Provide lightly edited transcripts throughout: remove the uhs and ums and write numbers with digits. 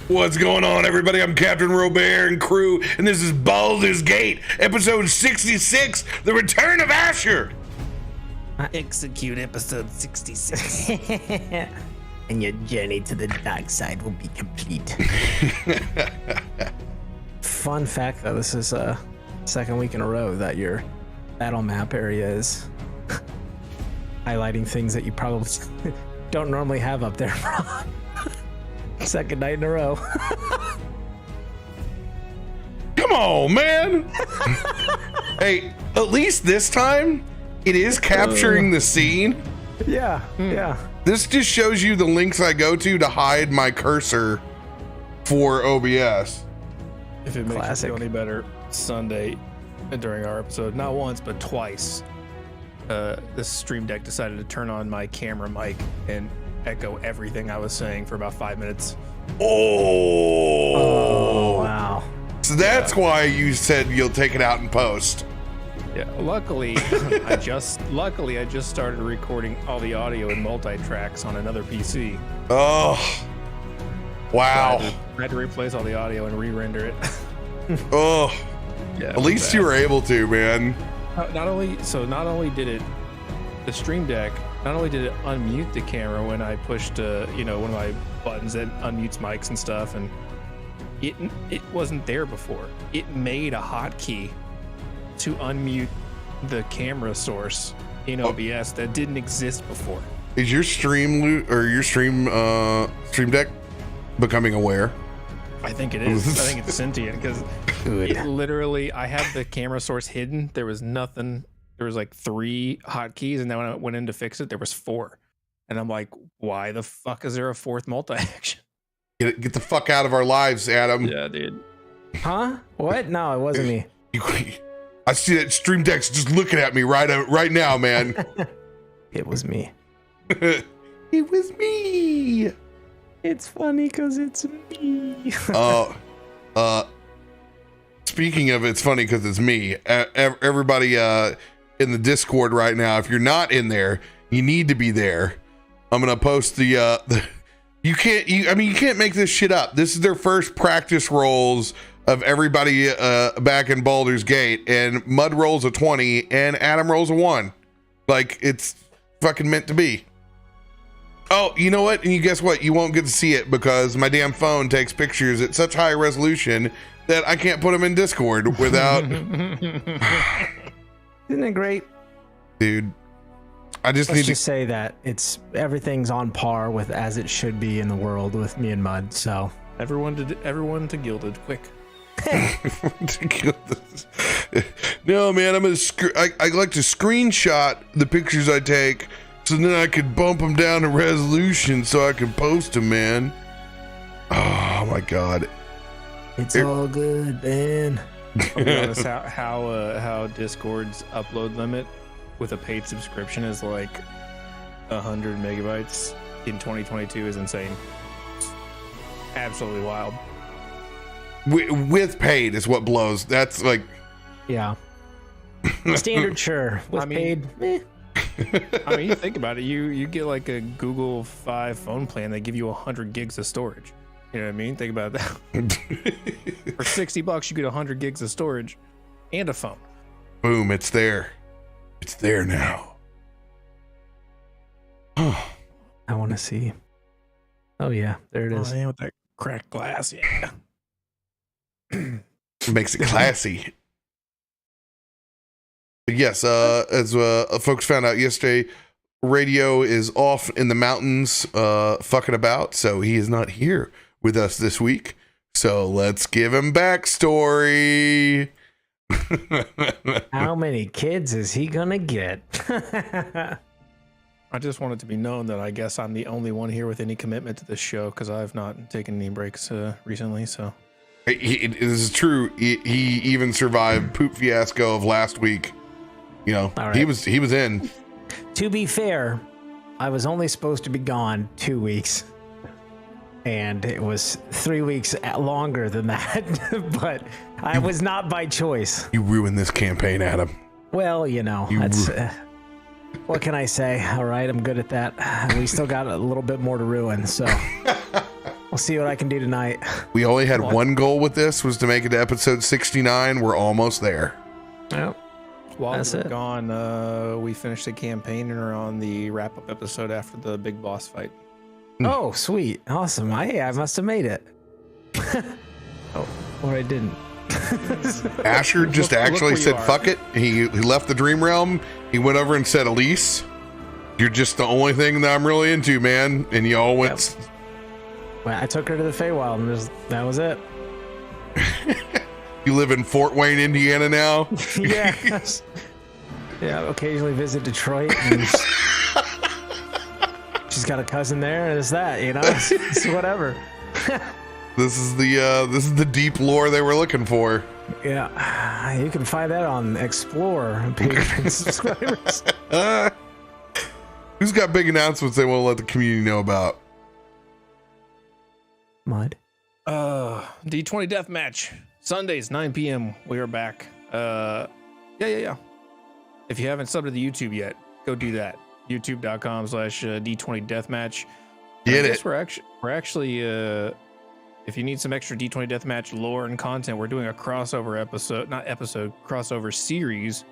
What's going on, everybody? I'm CaptainRoBear and crew, and this is Baldur's Gate, episode 66, The Return of Asher. Execute episode 66. And your journey to the dark side will be complete. Fun fact, though, this is a second week in a row that your battle map area is highlighting things that you probably don't normally have up there. Second night in a row. Come on, man. Hey, at least this time, it is capturing the scene. Yeah, yeah. This just shows you the links I go to hide my cursor for OBS. If it makes Classic. you feel any better, Sunday during our episode, not once but twice, this stream deck decided to turn on my camera mic and echo everything I was saying for about 5 minutes. Oh, Wow. So that's why you said you'll take it out in post. Yeah, luckily I just started recording all the audio in multi-tracks on another PC. Oh, wow. I had to replace all the audio and re-render it. Oh, Yeah, at least you were able to, man. Not only did it, the stream deck, not only did it unmute the camera when I pushed one of my buttons that unmutes mics and stuff, and it wasn't there before. It made a hotkey to unmute the camera source in OBS that didn't exist before. Is your stream stream deck becoming aware? I think it is. I think it's sentient because it literally, I had the camera source hidden. There was nothing. There was like 3 hotkeys, and then when I went in to fix it, there was 4. And I'm like, why the fuck is there a 4th multi-action? Get the fuck out of our lives, Adam. Yeah, dude. Huh? What? No, it wasn't me. I see that stream deck's just looking at me right now, man. It was me. It was me. It's funny because it's me. Speaking of it's funny because it's me. Everybody in the Discord right now, if you're not in there, you need to be there. I'm gonna post the you can't make this shit up. This is their first practice rolls of everybody back in Baldur's Gate, and Mud rolls a 20 and Adam rolls a 1. Like, it's fucking meant to be. Oh, you know what? And you guess what? You won't get to see it because my damn phone takes pictures at such high resolution that I can't put them in Discord without. Isn't it great? Dude, I just Let's need just say that everything's on par with as it should be in the world with me and Mud. So Everyone to Gilded, quick. to kill this. No, man, I like to screenshot the pictures I take so then I could bump them down to resolution so I can post them, man. Oh my god. it's all good, man. I'll be honest, how Discord's upload limit with a paid subscription is like 100 megabytes in 2022 is insane. Absolutely wild. With paid is what blows. That's like, Yeah. Standard, sure. With paid, I mean, you think about it. You get like a Google 5 phone plan. They give you 100 gigs of storage. You know what I mean? Think about that. For $60, you get 100 gigs of storage and a phone. boom, it's there. It's there now. I want to see. Oh yeah, there it is. Oh, yeah, with that cracked glass, yeah. Makes it classy. But yes, as folks found out yesterday, Radio is off in the mountains fucking about, so he is not here with us this week. So let's give him backstory. How many kids is he gonna get? I just want it to be known that I guess I'm the only one here with any commitment to this show because I've not taken any breaks recently. So This is true. He even survived poop fiasco of last week. You know, All right. he was in. To be fair, I was only supposed to be gone 2 weeks, and it was 3 weeks longer than that. But I was not by choice. You ruined this campaign, Adam. Well, you know, that's what can I say? All right, I'm good at that. We still got a little bit more to ruin, so we'll see what I can do tonight. We only had one goal with this, was to make it to episode 69. We're almost there. Yep. While That's we're it. gone, we finished the campaign and are on the wrap-up episode after the big boss fight. Oh, sweet. Awesome. I must have made it. Oh, or I didn't. Asher just Look actually where you said, are. fuck it. He left the dream realm. He went over and said, Elise, you're just the only thing that I'm really into, man. And you all went. Well, I took her to the Feywild, and that was it. You live in Fort Wayne, Indiana now? Yeah. Yeah, occasionally visit Detroit. And she's got a cousin there, and it's that, you know? It's whatever. This is the deep lore they were looking for. Yeah, you can find that on Explore Patreon subscribers. Who's got big announcements they want to let the community know about? Mud. D20 Deathmatch. Sundays, 9 p.m. We are back. Yeah. If you haven't subbed to the YouTube yet, go do that. YouTube.com/D20 Deathmatch. Get I it. guess we're actually if you need some extra D20 Deathmatch lore and content, we're doing a crossover crossover series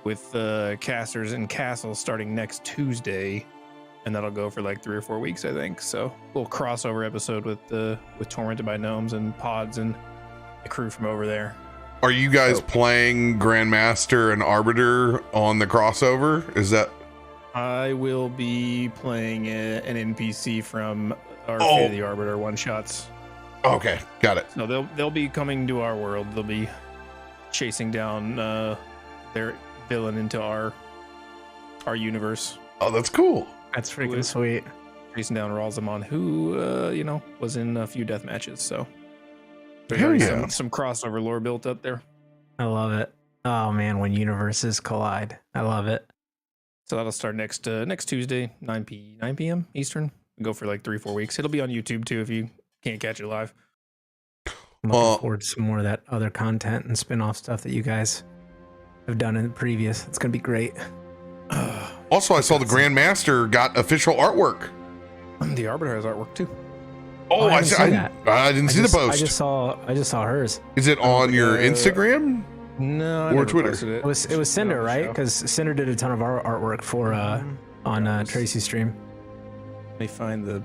with casters and castles starting next Tuesday, and that'll go for like 3 or 4 weeks, I think. So a little crossover episode with Tormented by Gnomes and Pods and the crew from over there. Are you guys playing Grandmaster and Arbiter on the crossover? Is that? I will be playing an NPC from our Fate of the Arbiter one shots. Okay, got it. No, they'll be coming to our world. They'll be chasing down their villain into our universe. Oh, that's cool. That's freaking sweet. Chasing down Ralzamon, who was in a few death matches. So there's Hell already yeah. some crossover lore built up there. I love it. Oh man, when universes collide, I love it. So that'll start next Tuesday, 9 p.m. Eastern. Go for like 3-4 weeks. It'll be on YouTube too if you can't catch it live. I'm looking forward to some more of that other content and spin-off stuff that you guys have done in the previous. It's gonna be great. Also, I saw the Grandmaster got official artwork. The Arbiter has artwork too. Oh, I didn't see that. I didn't see the post. I just saw hers. Is it on your Instagram? No, I Or never Twitter. posted it. It was Cinder, right? Because Cinder did a ton of our artwork for on Tracy's stream. Let me find the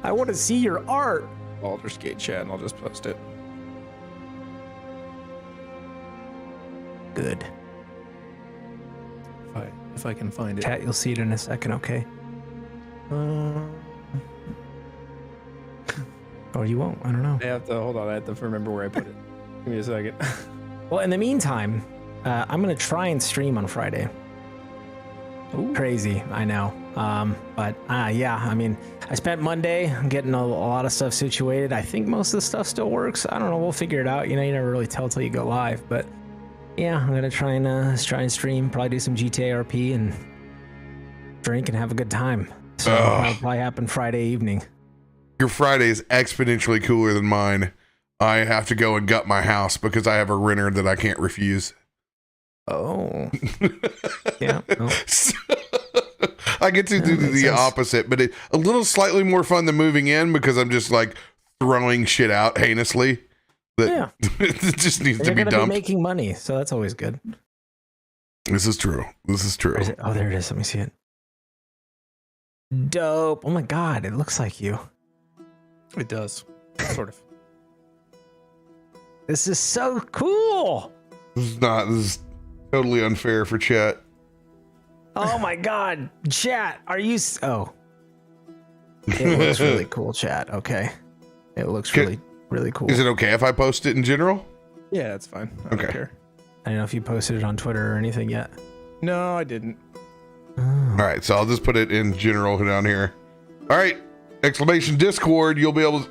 I want to see your art. Baldur's Gate chat, and I'll just post it. Good. If I can find it. Chat, you'll see it in a second, okay? Or you won't. I don't know. I have to hold on. I have to remember where I put it. Give me a second. Well, in the meantime, I'm gonna try and stream on Friday. Ooh. Crazy, I know. But yeah, I mean, I spent Monday getting a lot of stuff situated. I think most of the stuff still works. I don't know. We'll figure it out. You know, you never really tell till you go live. But yeah, I'm gonna try and stream. Probably do some GTA RP and drink and have a good time. So that'll probably happen Friday evening. Your Friday is exponentially cooler than mine. I have to go and gut my house because I have a renter that I can't refuse. Oh, yeah. Oh. I get to do makes the sense. opposite, but a little slightly more fun than moving in because I'm just like throwing shit out heinously. That it just needs And to you're be gonna dumped. be making money, so that's always good. This is true. This is true. Where is it? Oh, there it is. Let me see it. Dope. Oh my god, it looks like you. It does, sort of. This is so cool. This is totally unfair for chat. Oh my god, chat. Are you? Oh, it looks really cool, chat. Okay, it looks really cool. Is it okay if I post it in general? Yeah, that's fine. I don't Okay. care. I don't know if you posted it on Twitter or anything yet. No, I didn't. Oh. All right, so I'll just put it in general down here. All right, exclamation Discord. You'll be able to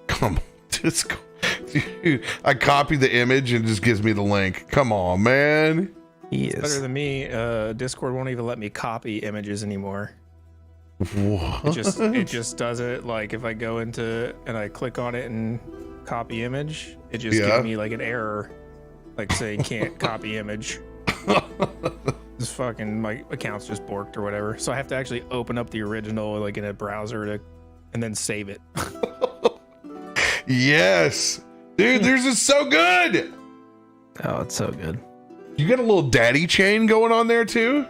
come on, Discord. Dude, I copied the image and it just gives me the link. Come on, man. He Better is. than me. Discord won't even let me copy images anymore. What? It just does it. Like if I go into and I click on it and copy image, it just gives me like an error, like saying can't copy image. This fucking my account's just borked or whatever. So I have to actually open up the original like in a browser to and then save it. Yes, dude, theirs is so good. Oh, it's so good. You got a little daddy chain going on there too.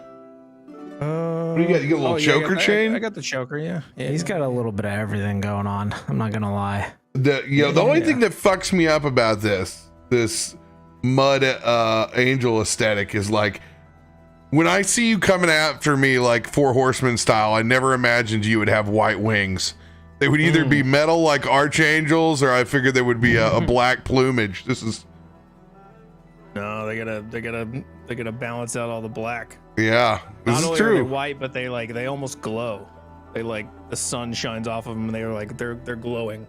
What do you got? You got a little choker chain. I got the choker. Yeah. He's got a little bit of everything going on. I'm not gonna lie. The only thing that fucks me up about this mud angel aesthetic is like when I see you coming after me like Four Horsemen style, I never imagined you would have white wings. They would either be metal like archangels, or I figured there would be a black plumage. This is no, they gotta balance out all the black. yeah, this Not is only are true. they white, but they almost glow. They like the sun shines off of them, and they're glowing.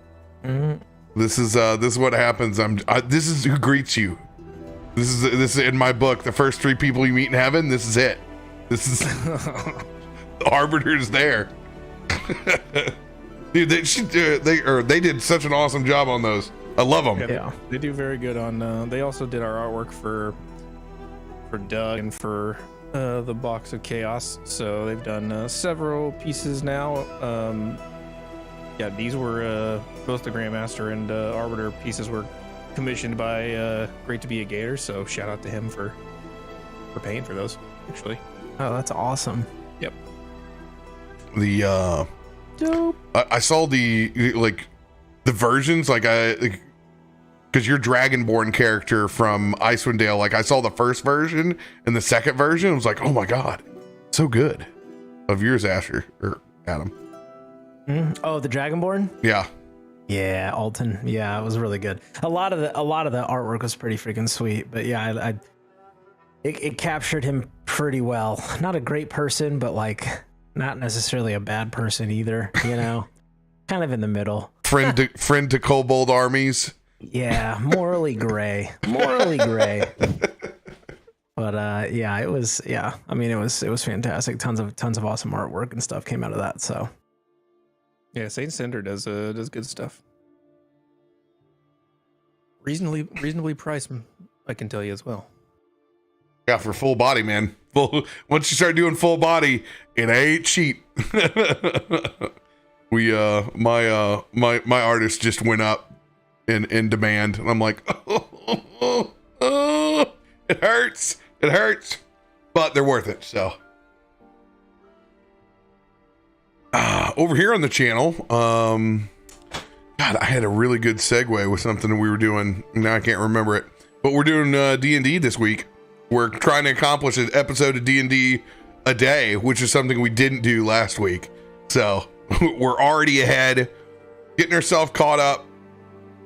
This is what happens. This is who greets you. This is in my book. The first 3 people you meet in heaven. This is it. This is the arbiter's there. Dude, they did such an awesome job on those. I love them. Yeah. They do very good on. They also did our artwork for Doug and for the Box of Chaos. So they've done several pieces now. Yeah, these were both the Grandmaster and Arbiter pieces were commissioned by Great to Be a Gator. So shout out to him for paying for those. Actually. Oh, that's awesome. Yep. The Dope. I saw the versions because your Dragonborn character from Icewind Dale, like I saw the first version and the second version. I was like, oh my god, so good. Of yours, Asher or Adam. Oh, the Dragonborn. Yeah. Yeah, Alton. Yeah, it was really good. A lot of the artwork was pretty freaking sweet. But yeah, it captured him pretty well. Not a great person, but like not necessarily a bad person either. You know, kind of in the middle. Friend to kobold armies. Yeah, morally gray. Morally gray. But yeah, it was. Yeah, I mean, it was fantastic. Tons of awesome artwork and stuff came out of that. So. Yeah, Saint Cinder does good stuff. Reasonably priced, I can tell you as well. Yeah, for full body, man. Once you start doing full body, it ain't cheap. My artist just went up in demand, and I'm like, it hurts, but they're worth it. So. Over here on the channel, God, I had a really good segue with something that we were doing. Now I can't remember it, but we're doing D&D this week. We're trying to accomplish an episode of D&D a day, which is something we didn't do last week. So we're already ahead, getting ourselves caught up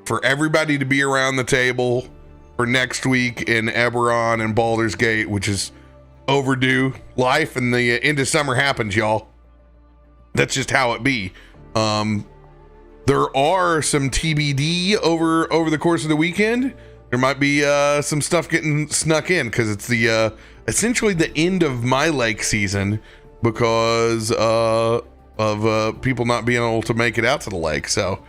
for everybody to be around the table for next week in Eberron and Baldur's Gate, which is overdue. Life and the end of summer happens, y'all. That's just how it be. There are some TBD over the course of the weekend. There might be some stuff getting snuck in because it's the essentially the end of my lake season because of people not being able to make it out to the lake. So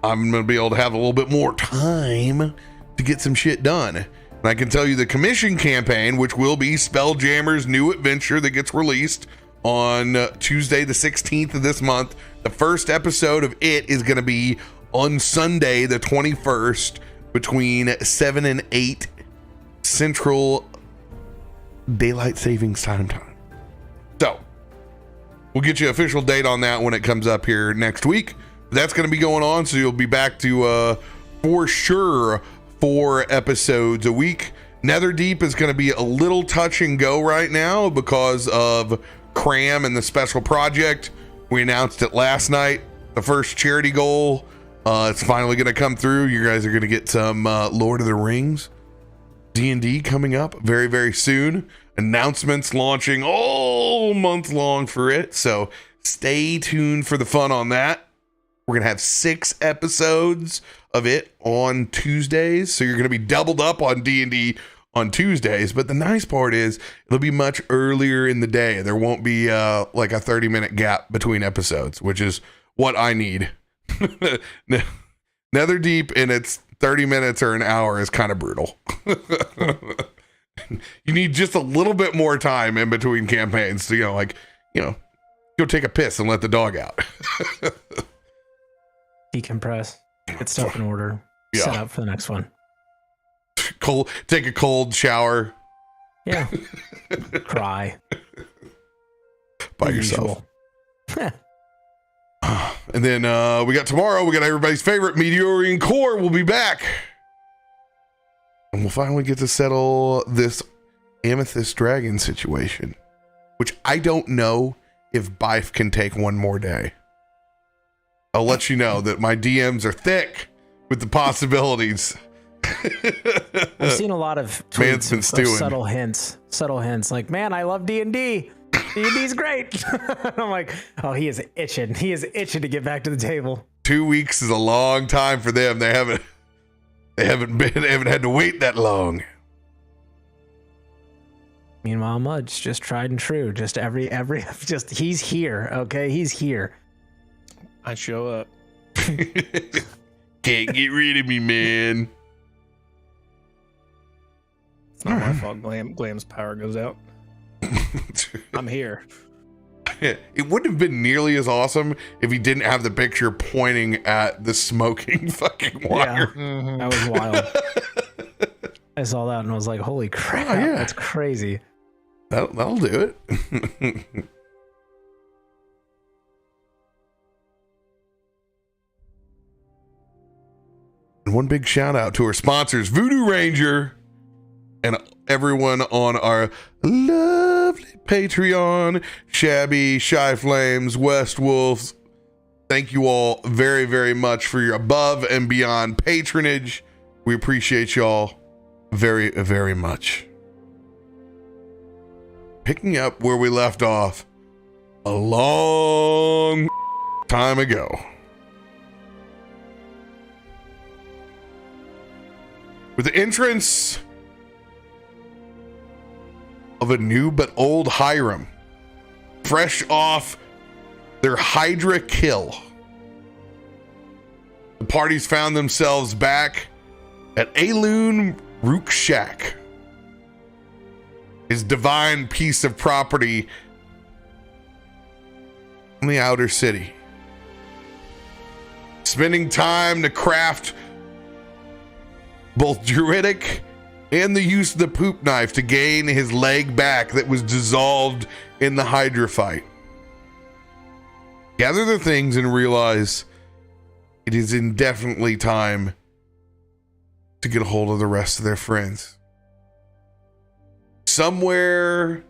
I'm gonna be able to have a little bit more time to get some shit done. And I can tell you the commission campaign, which will be Spelljammer's new adventure that gets released on Tuesday the 16th of this month. The first episode of it is going to be on Sunday the 21st between 7 and 8 Central Daylight Savings Time. So we'll get you an official date on that when it comes up here next week. That's going to be going on, so you'll be back to for sure 4 episodes a week. Netherdeep is going to be a little touch and go right now because of Cram and the special project. We announced it last night. The first charity goal, it's finally going to come through. You guys are going to get some Lord of the Rings D&D coming up very, very soon. Announcements launching all month long for it. So stay tuned for the fun on that. We're going to have 6 episodes of it on Tuesdays. So you're going to be doubled up on D&D on Tuesdays, but the nice part is it'll be much earlier in the day. There won't be like a 30-minute gap between episodes, which is what I need. Netherdeep in its 30 minutes or an hour is kind of brutal. You need just a little bit more time in between campaigns to, go take a piss and let the dog out. Decompress. Get stuff in order. Yeah. Set up for the next one. Take a cold shower. Yeah. Cry. By The yourself. usual. And then we got tomorrow, we got everybody's favorite Meteorian Core will be back. And we'll finally get to settle this Amethyst Dragon situation, which I don't know if Bife can take one more day. I'll let you know that my DMs are thick with the possibilities. I've seen a lot of Man's tweets been of stewing. subtle hints like, man, I love D&D. D&D's great. I'm like, oh, he is itching to get back to the table. 2 weeks is a long time for them. They haven't had to wait that long. Meanwhile, Mudge just tried and true. Just just he's here. Okay, he's here. I show up. Can't get rid of me, man. It's not my fault. Glam's power goes out. I'm here. It wouldn't have been nearly as awesome if he didn't have the picture pointing at the smoking fucking wire. Yeah, that was wild. I saw that and I was like, holy crap, that's crazy. That'll do it. And one big shout out to our sponsors, Voodoo Ranger, and everyone on our lovely Patreon, Shabby, Shy Flames, West Wolves. Thank you all very, very much for your above and beyond patronage. We appreciate y'all very, very much. Picking up where we left off a long time ago. With the entrance of a new but old Hiram, fresh off their Hydra kill, the parties found themselves back at Aloon Rookshak, his divine piece of property in the outer city, spending time to craft both druidic and the use of the poop knife to gain his leg back that was dissolved in the Hydra fight. Gather their things and realize it is indefinitely time to get a hold of the rest of their friends. Somewhere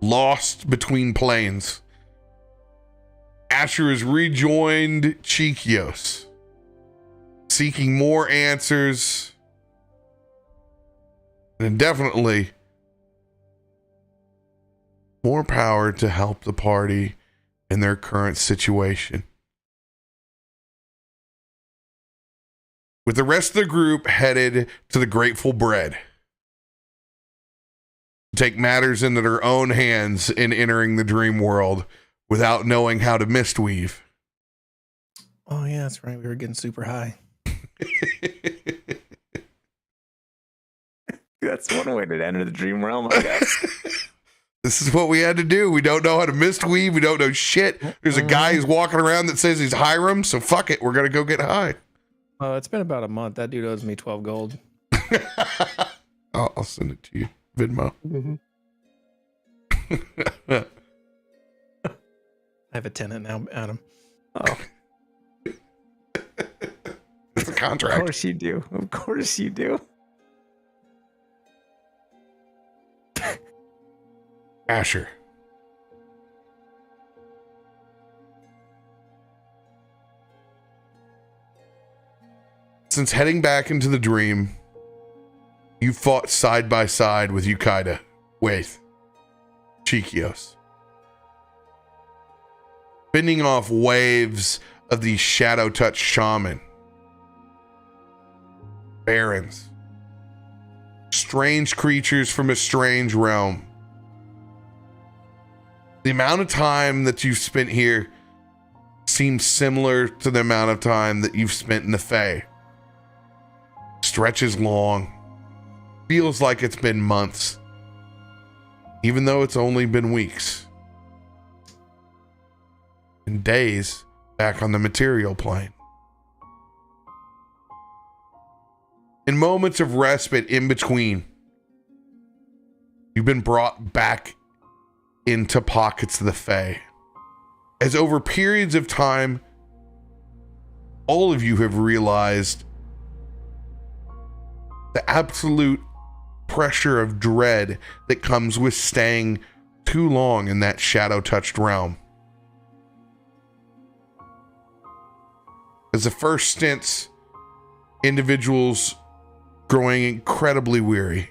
lost between planes, Asher has rejoined Chikios, seeking more answers and definitely more power to help the party in their current situation. With the rest of the group headed to the Grateful Bread, take matters into their own hands in entering the dream world without knowing how to mistweave. Oh yeah, that's right. We were getting super high. That's one way to enter the dream realm, I guess. This is what we had to do. We don't know how to mistweave. We don't know shit. There's a guy who's walking around that says he's Hiram, so fuck it. We're going to go get high. It's been about a month. That dude owes me 12 gold. I'll send it to you. Venmo. I have a tenant now, Adam. Oh, It's a of contract. course you do. Of course you do. Asher. Since heading back into the dream, you fought side by side with Yukaida, with Chikios, fending off waves of these shadow touch shaman, barons, strange creatures from a strange realm. The amount of time that you've spent here seems similar to the amount of time that you've spent in the Fae. Stretches long. Feels like it's been months, even though it's only been weeks. And days back on the material plane. in moments of respite in between, you've been brought back into pockets of the Fae. As over periods of time, all of you have realized the absolute pressure of dread that comes with staying too long in that shadow-touched realm. As the first stints, individuals growing incredibly weary.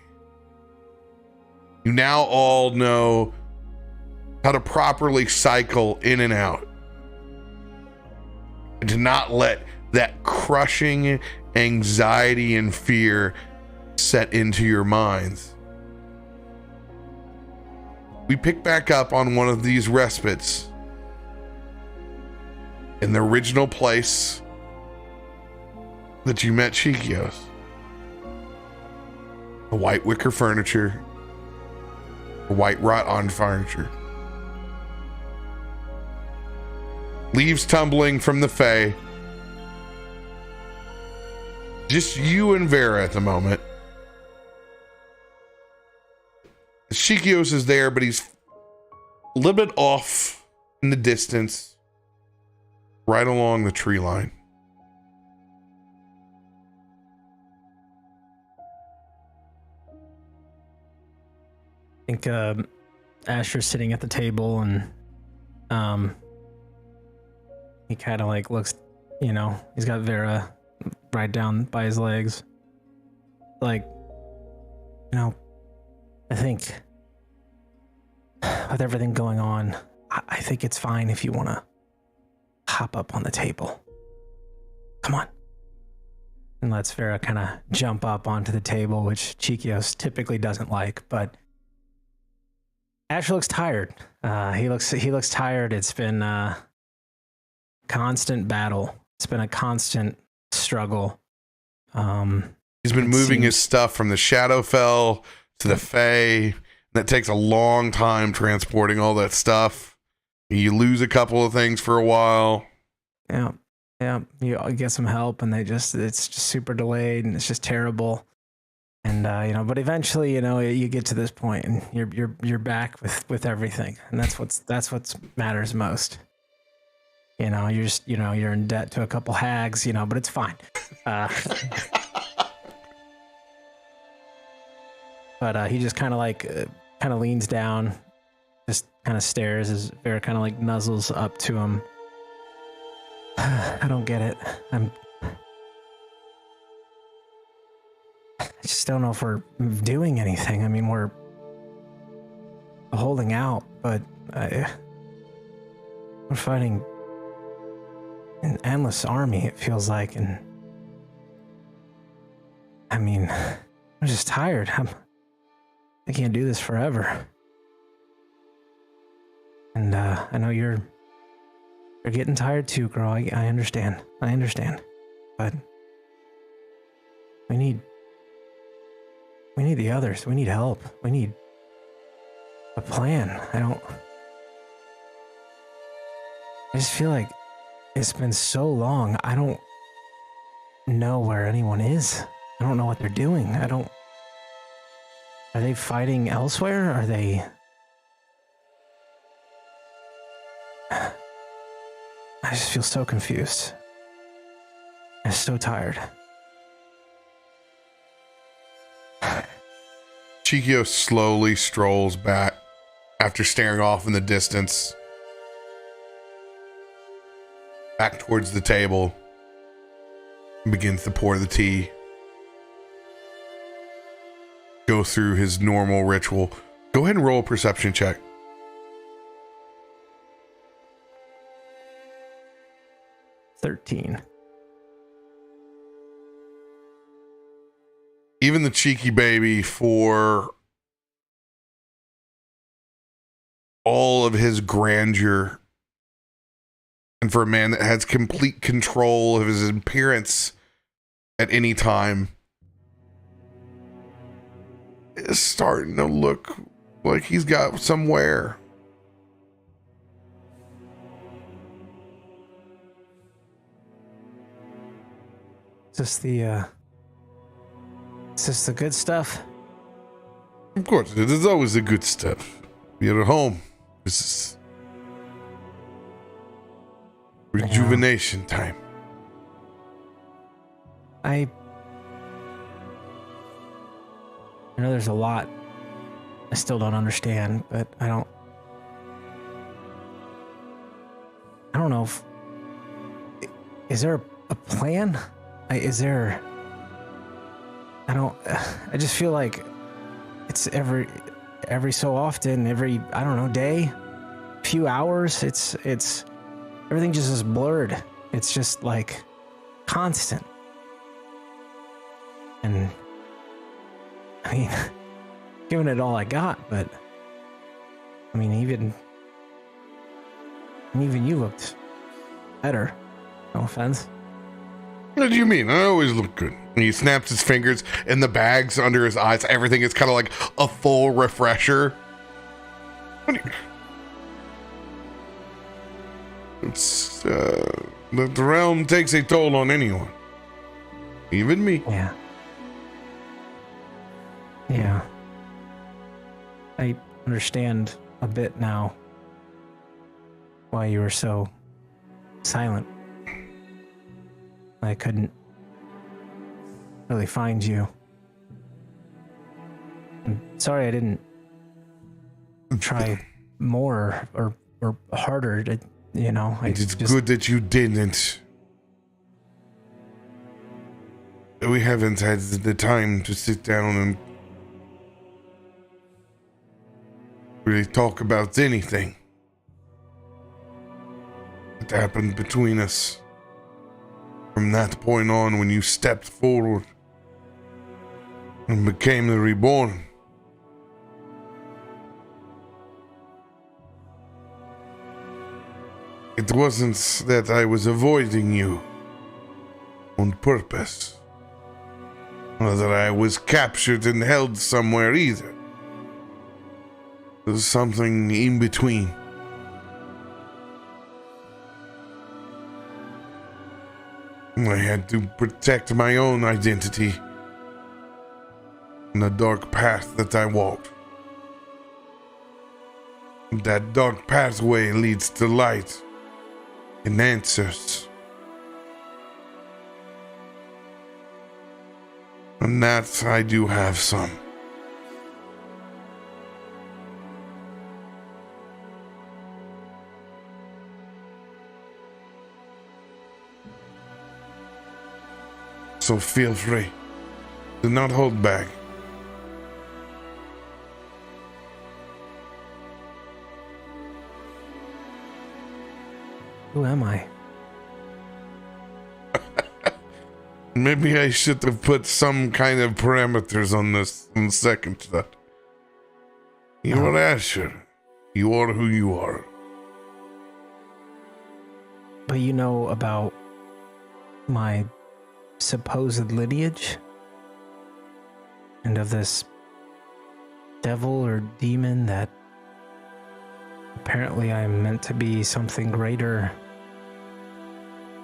You now all know how to properly cycle in and out, and to not let that crushing anxiety and fear set into your minds. We pick back up on one of these respites in the original place that you met Chikios. The white wicker furniture, the white wrought on furniture. Leaves tumbling from the Fae. Just you and Vera at the moment. Chikios is there, but he's a little bit off in the distance, right along the tree line. I think Asher's sitting at the table, and he kind of like looks, you know, he's got Vera right down by his legs. Like, you know, I think with everything going on, I think it's fine if you want to hop up on the table. Come on. And lets Vera kind of jump up onto the table, which Chikios typically doesn't like, but Asher looks tired. He looks tired. It's been a constant battle. It's been a constant struggle. He's been moving his stuff from the Shadowfell to the Fae. That takes a long time transporting all that stuff. You lose a couple of things for a while. Yeah. You get some help, and it's just super delayed, and it's just terrible. And but eventually, you get to this point, and you're back with everything, and that's what matters most. You're just you're in debt to a couple hags, but it's fine. But he just kind of leans down, just kind of stares as Vera kind of like nuzzles up to him. I don't get it. I just don't know if we're doing anything. I mean, we're holding out, but we're fighting an endless army, it feels like, and I mean, I'm just tired. I can't do this forever. And I know you're getting tired too, girl. I understand. But we need the others. We need help. We need a plan. I just feel like it's been so long. I don't know where anyone is. I don't know what they're doing. Are they fighting elsewhere? Are they... I just feel so confused. I'm so tired. Chikio slowly strolls back after staring off in the distance, back towards the table, and begins to pour the tea. Go through his normal ritual. Go ahead and roll a perception check. $13. Even the cheeky baby, for all of his grandeur, and for a man that has complete control of his appearance at any time, is starting to look like he's got somewhere. Is this the It's just the good stuff. Of course, it is always the good stuff. You're at home. This is rejuvenation time. I know there's a lot I still don't understand, but I don't know if... Is there a plan? I just feel like it's every so often, every, I don't know, day, few hours, it's everything just is blurred. It's just like constant. And I mean, giving it all I got, but I mean, even you looked better. No offense. What do you mean? I always look good. And he snaps his fingers and the bags under his eyes. Everything is kind of like a full refresher. It's the realm takes a toll on anyone, even me. Yeah. I understand a bit now why you were so silent. I couldn't really find you. I'm sorry I didn't try more or harder to, you know. It's good that you didn't. We haven't had the time to sit down and really talk about anything that happened between us. From that point on, when you stepped forward and became the reborn, it wasn't that I was avoiding you on purpose, or that I was captured and held somewhere either. There's something in between. I had to protect my own identity and the dark path that I walked. That dark pathway leads to light and answers. And that I do have some. So feel free. Do not hold back. Who am I? Maybe I should have put some kind of parameters on this in second thought. You are Asher. You are who you are. But you know about my supposed lineage? And of this devil or demon that apparently I'm meant to be something greater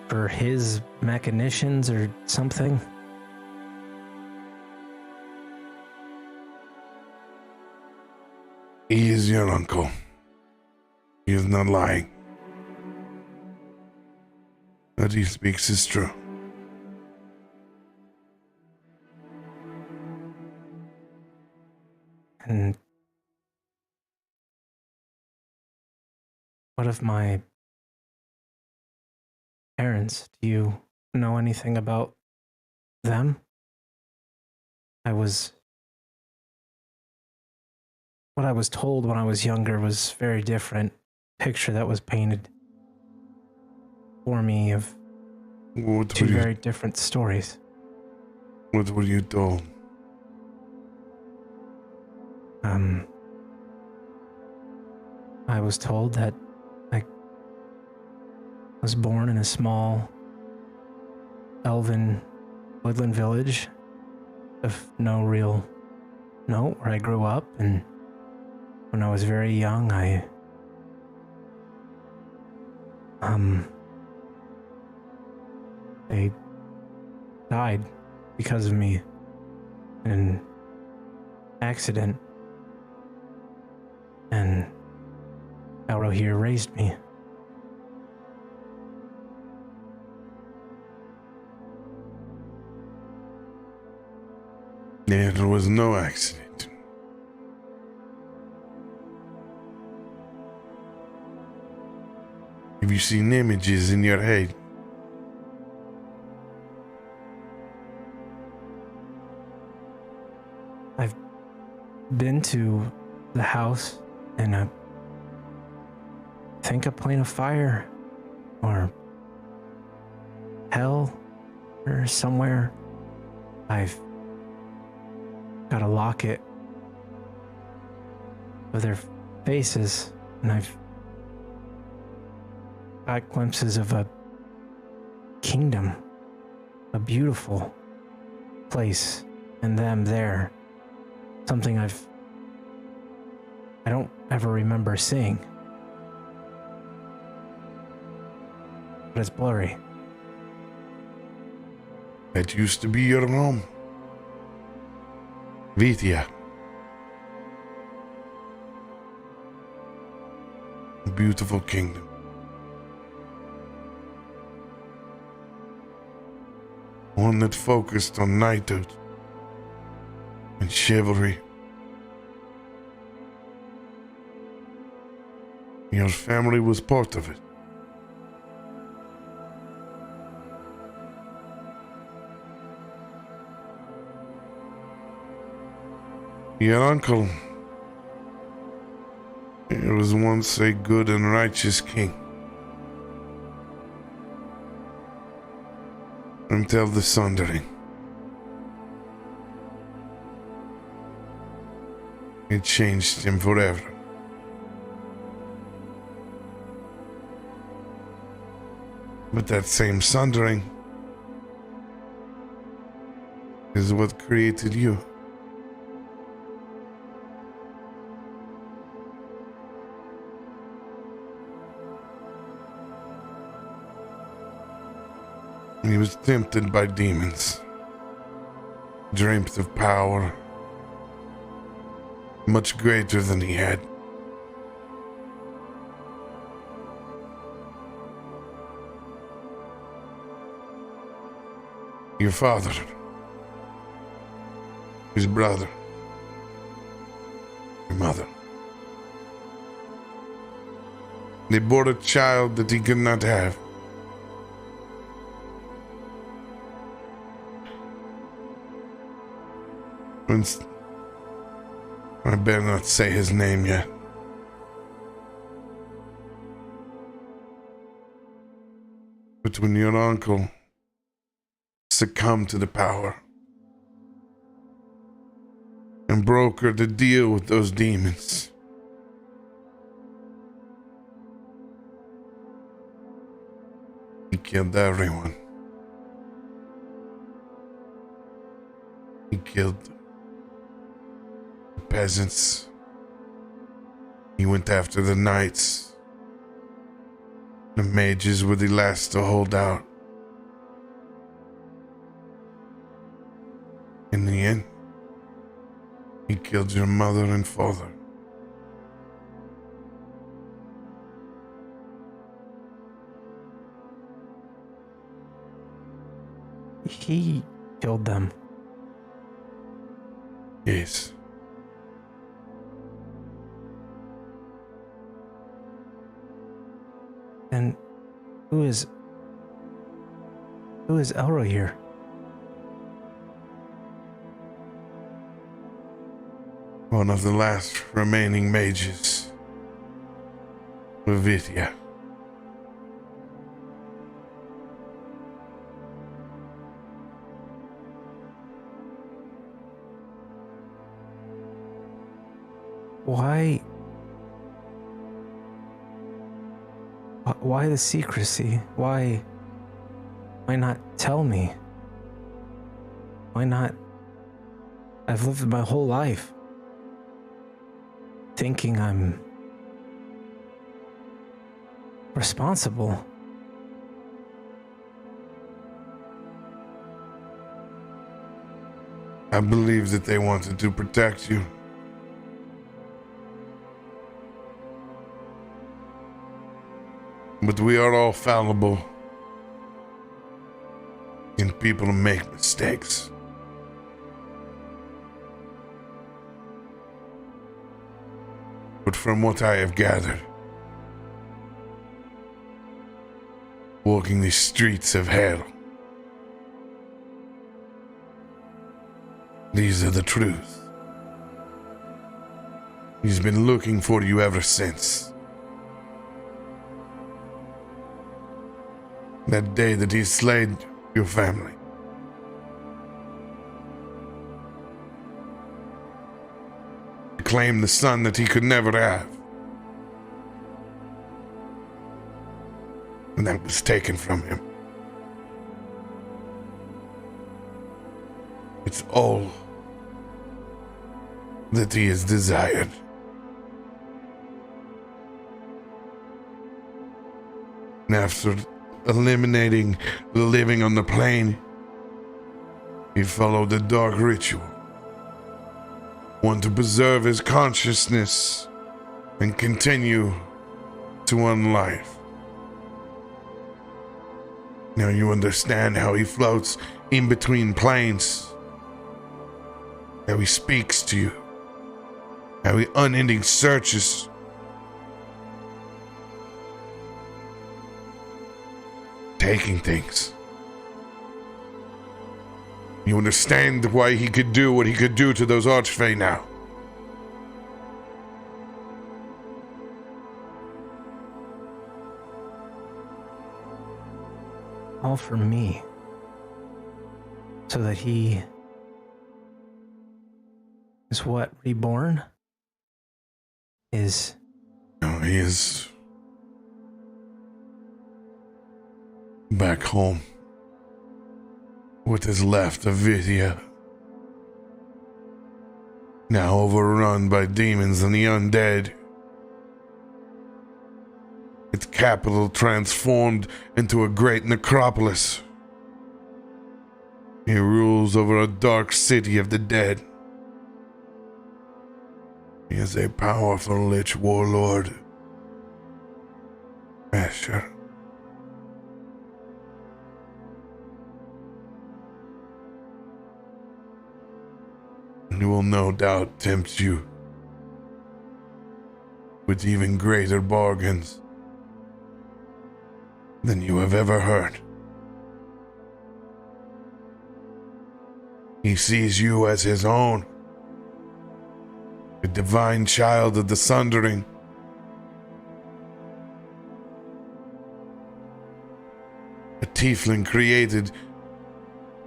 for his machinations or something? He is your uncle. He is not lying. What he speaks is true. And what of my parents? Do you know anything about them? What I was told when I was younger was very different. Picture that was painted for me of two very different stories. What were you told? I was told that I was born in a small elven woodland village of no real note where I grew up, and when I was very young, they died because of me. an accident, and Elro here raised me. There was no accident. Have you seen images in your head? I've been to the house and I think a plane of fire or hell or somewhere. I've got a locket of their faces, and I've got glimpses of a kingdom, a beautiful place, and them there. Something I don't ever remember seeing. But it's blurry. That used to be your home. Vithia. A beautiful kingdom. One that focused on knighthood and chivalry. Your family was part of it. Your uncle, he was once a good and righteous king. Until the Sundering. It changed him forever. But that same Sundering is what created you. He was tempted by demons, dreamt of power much greater than he had. Your father, his brother, your mother. They bore a child that he could not have. I better not say his name yet. But when your uncle succumbed to the power and brokered a deal with those demons, he killed everyone. He killed the peasants. He went after the knights. The mages were the last to hold out. In the end, he killed your mother and father. He killed them. Yes. And who is Elro here? One of the last remaining mages of Vithia. Why the secrecy? Why not tell me? Why not? I've lived my whole life thinking I'm responsible. I believe that they wanted to protect you. But we are all fallible. And people make mistakes. But from what I have gathered, walking the streets of hell, these are the truths. He's been looking for you ever since. That day that he slayed your family. He claimed the son that he could never have. And that was taken from him. It's all that he has desired. And after eliminating the living on the plane, he followed the dark ritual. One to preserve his consciousness and continue to unlife. Now you understand how he floats in between planes, how he speaks to you, how he unending searches. Taking things. You understand why he could do what he could do to those Archfey now. All for me. So that he is what, reborn? Is... No, he is... back home. What is left of Vidya. Now overrun by demons and the undead. Its capital transformed into a great necropolis. He rules over a dark city of the dead. He is a powerful Lich warlord. Asher. He will no doubt tempt you with even greater bargains than you have ever heard. He sees you as his own, a divine child of the Sundering. A tiefling created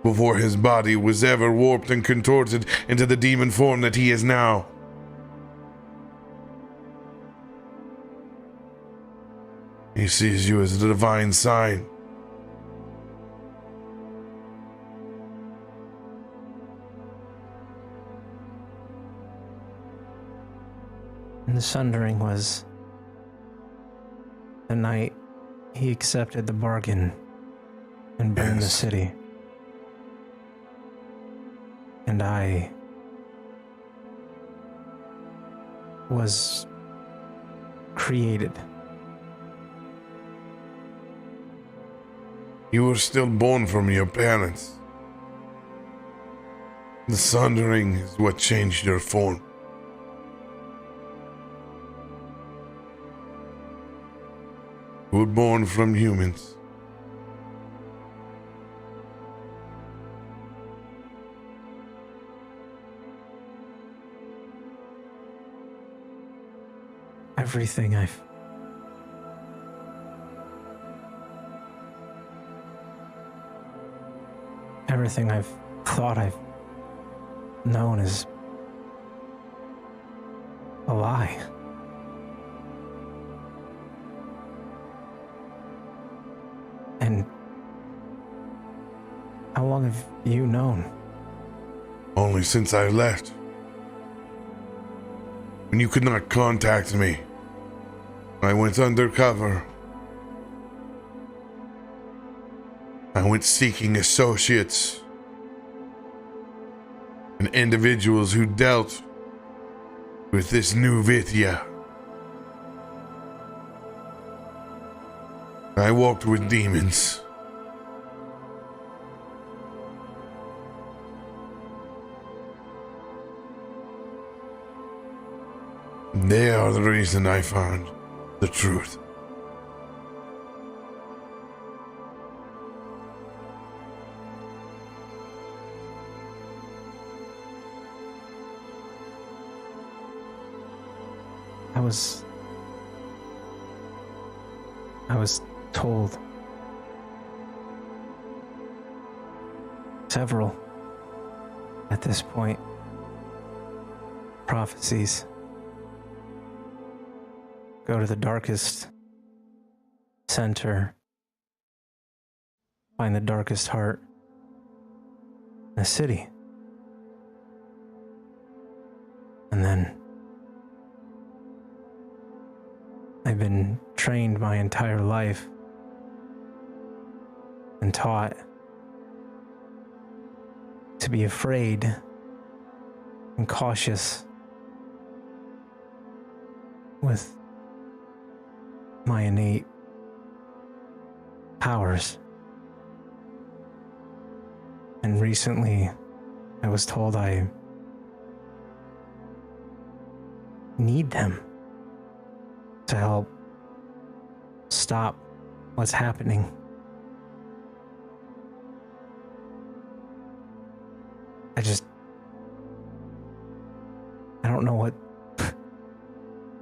before his body was ever warped and contorted into the demon form that he is now. He sees you as the divine sign. And the Sundering was the night he accepted the bargain and burned the city. And I was created. You were still born from your parents. The Sundering is what changed your form. You were born from humans. Everything I've thought I've known is a lie. And how long have you known? Only since I left. When you could not contact me, I went undercover. I went seeking associates. and individuals who dealt with this new Vithya. I walked with demons. They are the reason I found the truth. I was told several at this point prophecies. Go to the darkest center, find the darkest heart in the city, and then I've been trained my entire life and taught to be afraid and cautious with my innate powers. And recently, I was told I need them to help stop what's happening. I don't know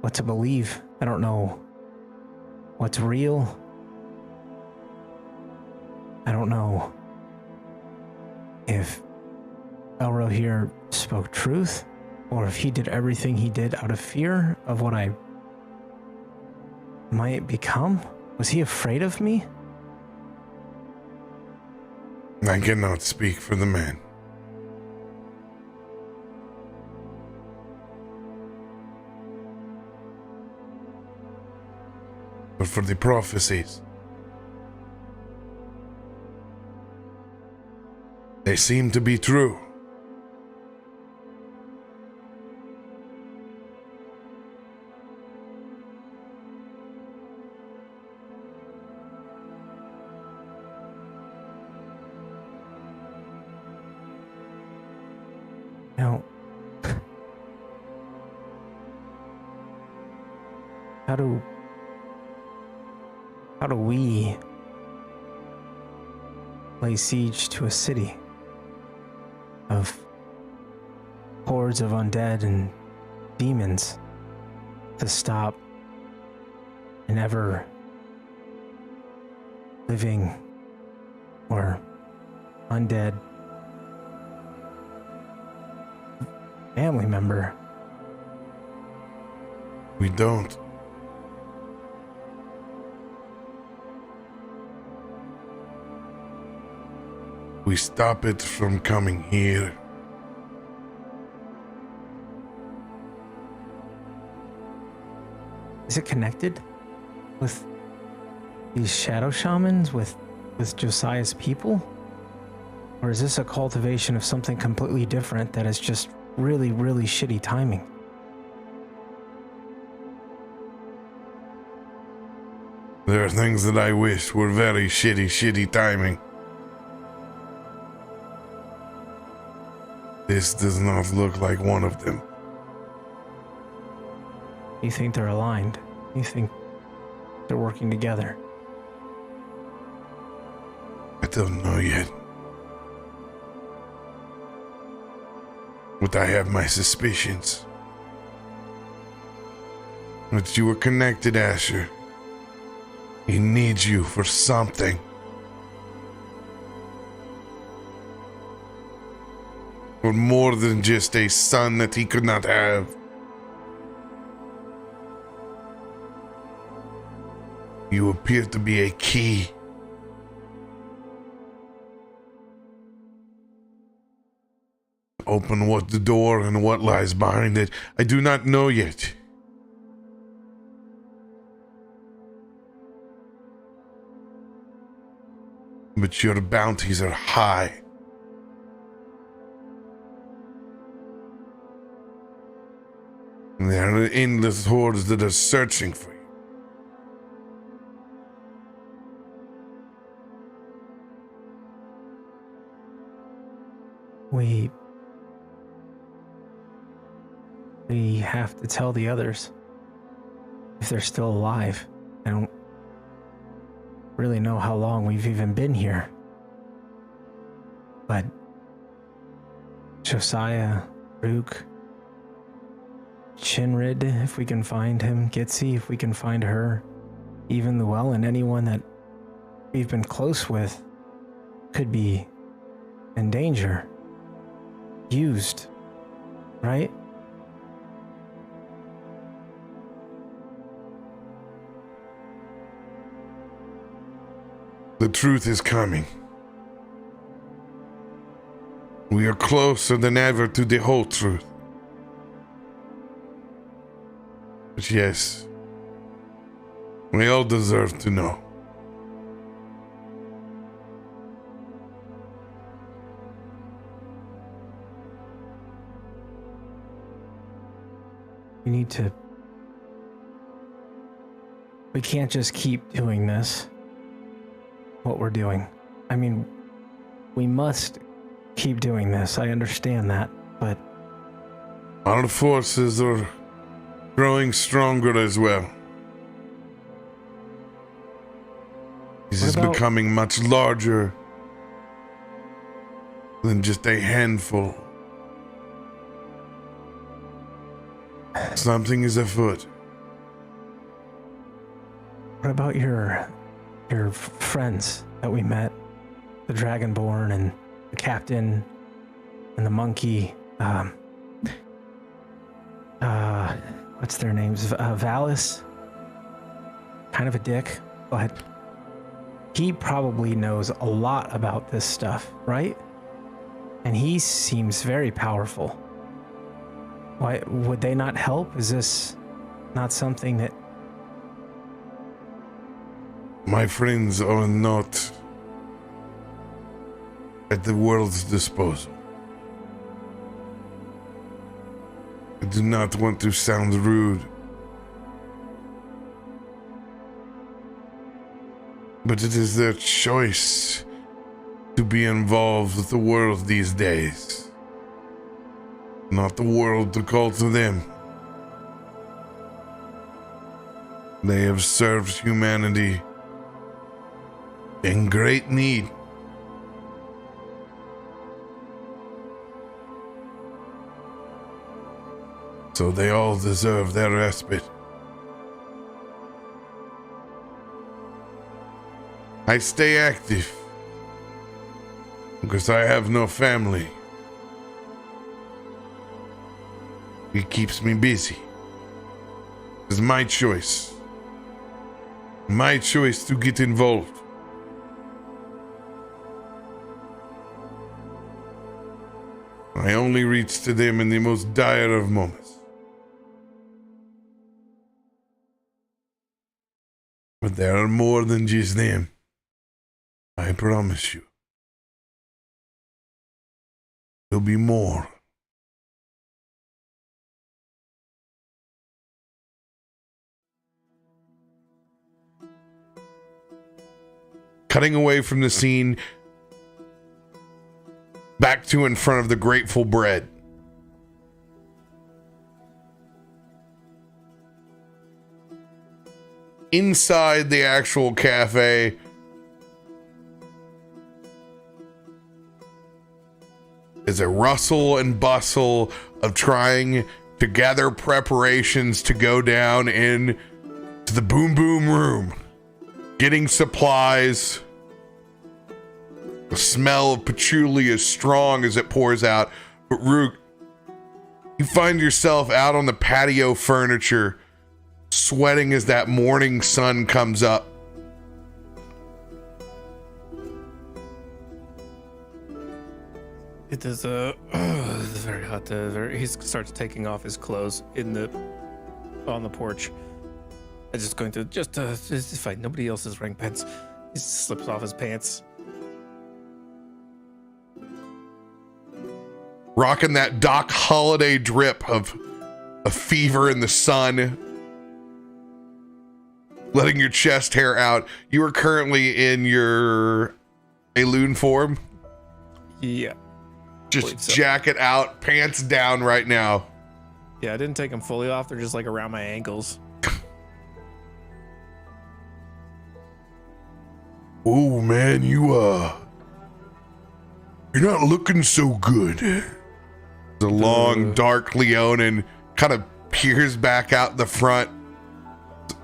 what to believe. I don't know what's real. I don't know if Elro here spoke truth, or if he did everything he did out of fear of what I might become. Was he afraid of me? I cannot speak for the man. But for the prophecies, they seem to be true. Now, how do we lay siege to a city of hordes of undead and demons to stop an ever living or undead family member? We don't. We stop it from coming here. Is it connected with these shadow shamans, with Josiah's people? Or is this a cultivation of something completely different that is just really, really shitty timing? There are things that I wish were very shitty timing. This does not look like one of them. You think they're aligned? You think they're working together? I don't know yet. But I have my suspicions. But you were connected, Asher. He needs you for something. For more than just a son that he could not have. You appear to be a key. Open what the door and what lies behind it, I do not know yet. But your bounties are high. And there are endless hordes that are searching for you. We have to tell the others if they're still alive. I don't really know how long we've even been here. But Josiah, Rook, Chinrid, if we can find him, Gitsy, if we can find her, even Llywelyn, anyone that we've been close with could be in danger. Used, right? The truth is coming. We are closer than ever to the whole truth. But yes, we all deserve to know. We can't just keep doing this, what we're doing. I mean, we must keep doing this. I understand that, but Our forces are growing stronger as well. This is becoming much larger than just a handful. Something is afoot. What about your friends that we met? The Dragonborn and the captain and the monkey. What's their names? Valis? Kind of a dick, but he probably knows a lot about this stuff, right? And he seems very powerful. Why would they not help? Is this not something that... My friends are not at the world's disposal. I do not want to sound rude, but it is their choice to be involved with the world these days, not the world to call to them. They have served humanity in great need. So they all deserve their respite. I stay active because I have no family. It keeps me busy. It's my choice. My choice to get involved. I only reach to them in the most dire of moments. But there are more than just them. I promise you. There'll be more. Cutting away from the scene, back to in front of the Grateful Bread. Inside the actual cafe, is a rustle and bustle of trying to gather preparations to go down in to the boom boom room, getting supplies. The smell of patchouli is strong as it pours out. But Rook, you find yourself out on the patio furniture, sweating as that morning sun comes up. It is it's very hot. He starts taking off his clothes on the porch. I'm just going to just fine. Nobody else is wearing pants. He slips off his pants. Rocking that Doc Holliday drip of a fever in the sun, letting your chest hair out. You are currently in your Llywelyn form. Yeah. Just jacket out, pants down right now. Yeah, I didn't take them fully off. They're just like around my ankles. Oh man, you're not looking so good. The long, dark Leonin kind of peers back out the front.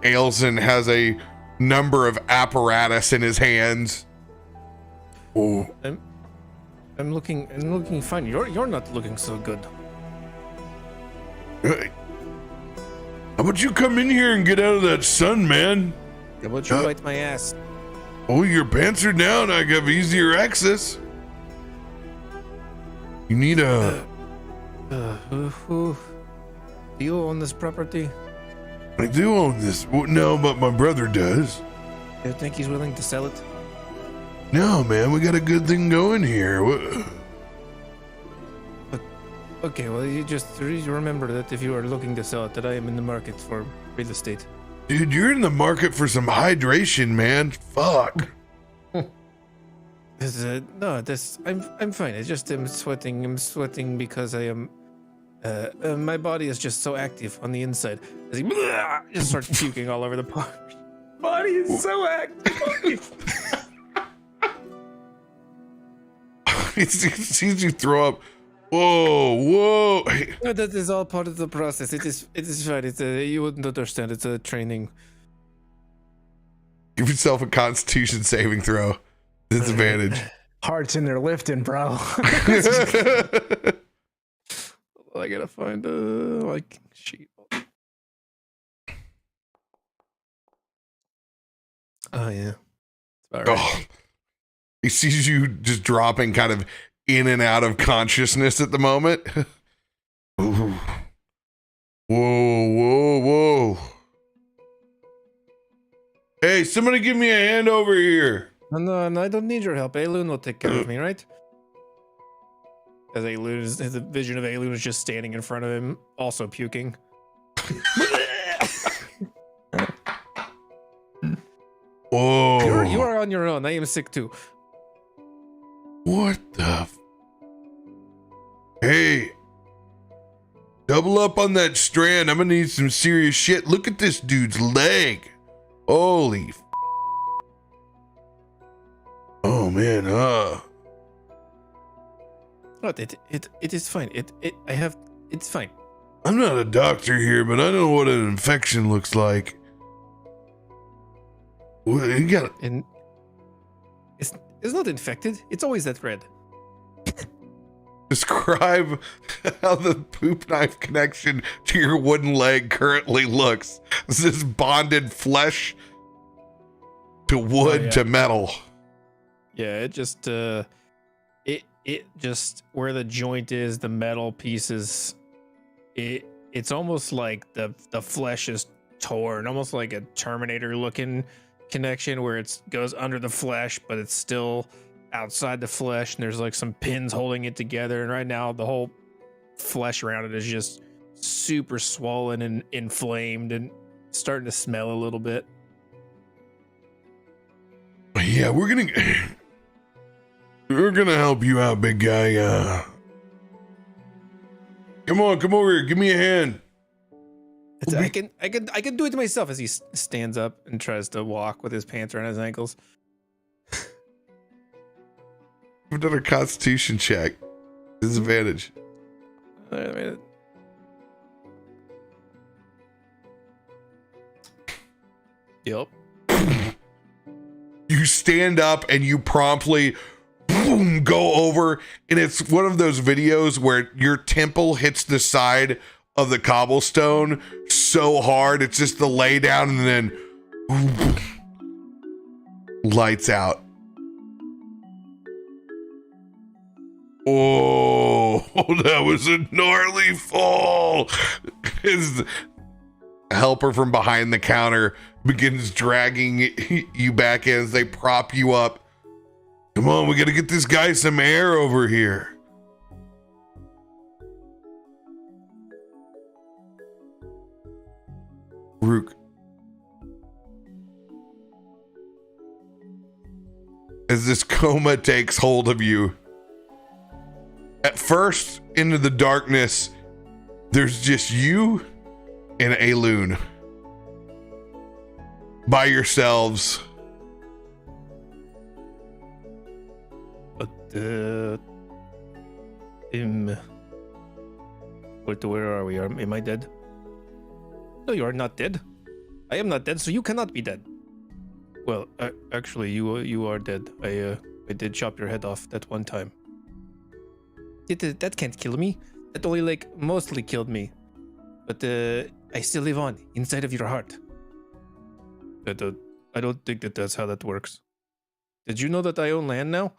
Ailson has a number of apparatus in his hands. Oh, I'm looking fine. You're not looking so good. hey. How about you come in here and get out of that sun, man? How about you wipe my ass? Oh, your pants are down. I have easier access. You need a... Do you own this property? I do own this. Well, no, but my brother does. Do you think he's willing to sell it? No, man, we got a good thing going here. Okay, well, you just remember that if you are looking to sell it, that I am in the market for real estate. Dude, you're in the market for some hydration, man. Fuck. I'm fine. It's just I'm sweating. I'm sweating because I am. My body is just so active on the inside. As he just starts puking all over the park. Body is so active. He sees you throw up. Whoa. No, that is all part of the process. It is fine. You wouldn't understand. It's a training. Give yourself a Constitution saving throw. Disadvantage. Hearts in there lifting, bro. I gotta find a sheet. Oh yeah. All right. Oh. He sees you just dropping kind of in and out of consciousness at the moment. Ooh. Whoa. Hey, somebody give me a hand over here. No, I don't need your help. Llywelyn will take care of me, right? As the vision of Llywelyn is just standing in front of him, also puking. Whoa. You are on your own. I am sick too. What the? Hey. Double up on that strand. I'm gonna need some serious shit. Look at this dude's leg. Holy f. Oh man, What? It is fine. It's fine. I'm not a doctor here, but I know what an infection looks like. What, you got And it's not infected. It's always that red. describe how the poop knife connection to your wooden leg currently looks. This is bonded flesh to wood to metal. Yeah, it just it just where the joint is, the metal pieces, it's almost like the flesh is torn, almost like a Terminator looking connection where it goes under the flesh, but it's still outside the flesh, and there's like some pins holding it together. And right now the whole flesh around it is just super swollen and inflamed and starting to smell a little bit. Yeah, we're gonna help you out, big guy. Come over here, give me a hand. I can do it myself. As he stands up and tries to walk with his pants around his ankles. I've done a Constitution check. Disadvantage. Wait a minute. Yep. You stand up and you promptly boom, go over, and it's one of those videos where your temple hits the side of the cobblestone so hard it's just the lay down, and then lights out. Oh, that was a gnarly fall. His helper from behind the counter begins dragging you back in as they prop you up. Come on, we gotta get this guy some air over here. Rook. As this coma takes hold of you, at first into the darkness, there's just you and Llywelyn by yourselves. But where are we? Am I dead? No, you are not dead. I am not dead, so you cannot be dead. Well, actually, you are dead. I did chop your head off that one time. That can't kill me. That only mostly killed me. But I still live on inside of your heart. I don't think that's how that works. Did you know that I own land now?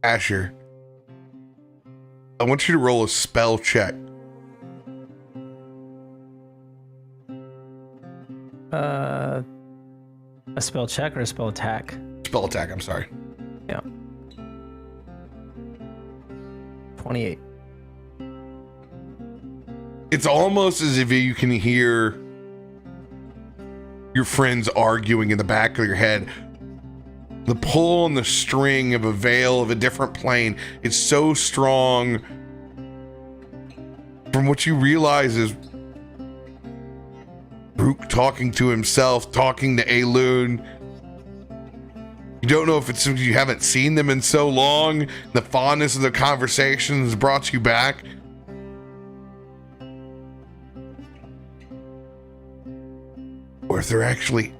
Asher, I want you to roll a spell check. A spell check or a spell attack? Spell attack, I'm sorry. Yeah. 28. It's almost as if you can hear your friends arguing in the back of your head. The pull on the string of a veil of a different plane is so strong. From what you realize is Rook talking to himself, talking to Llywelyn. You don't know if it's because you haven't seen them in so long. The fondness of the conversations brought you back. Or if they're actually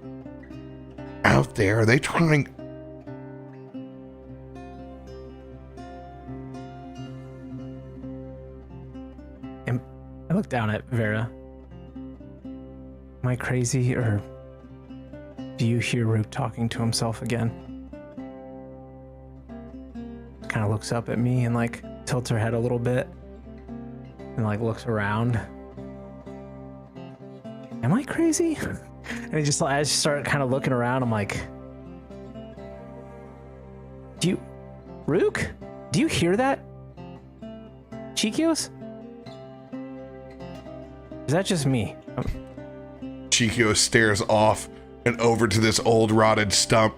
out there, are they trying? I look down at Vera. Am I crazy, or do you hear Rook talking to himself again? Kind of looks up at me and tilts her head a little bit and looks around. Am I crazy? And I just start kind of looking around. I'm like, Rook? Do you hear that? Chikios? Is that just me? Chikio stares off and over to this old rotted stump.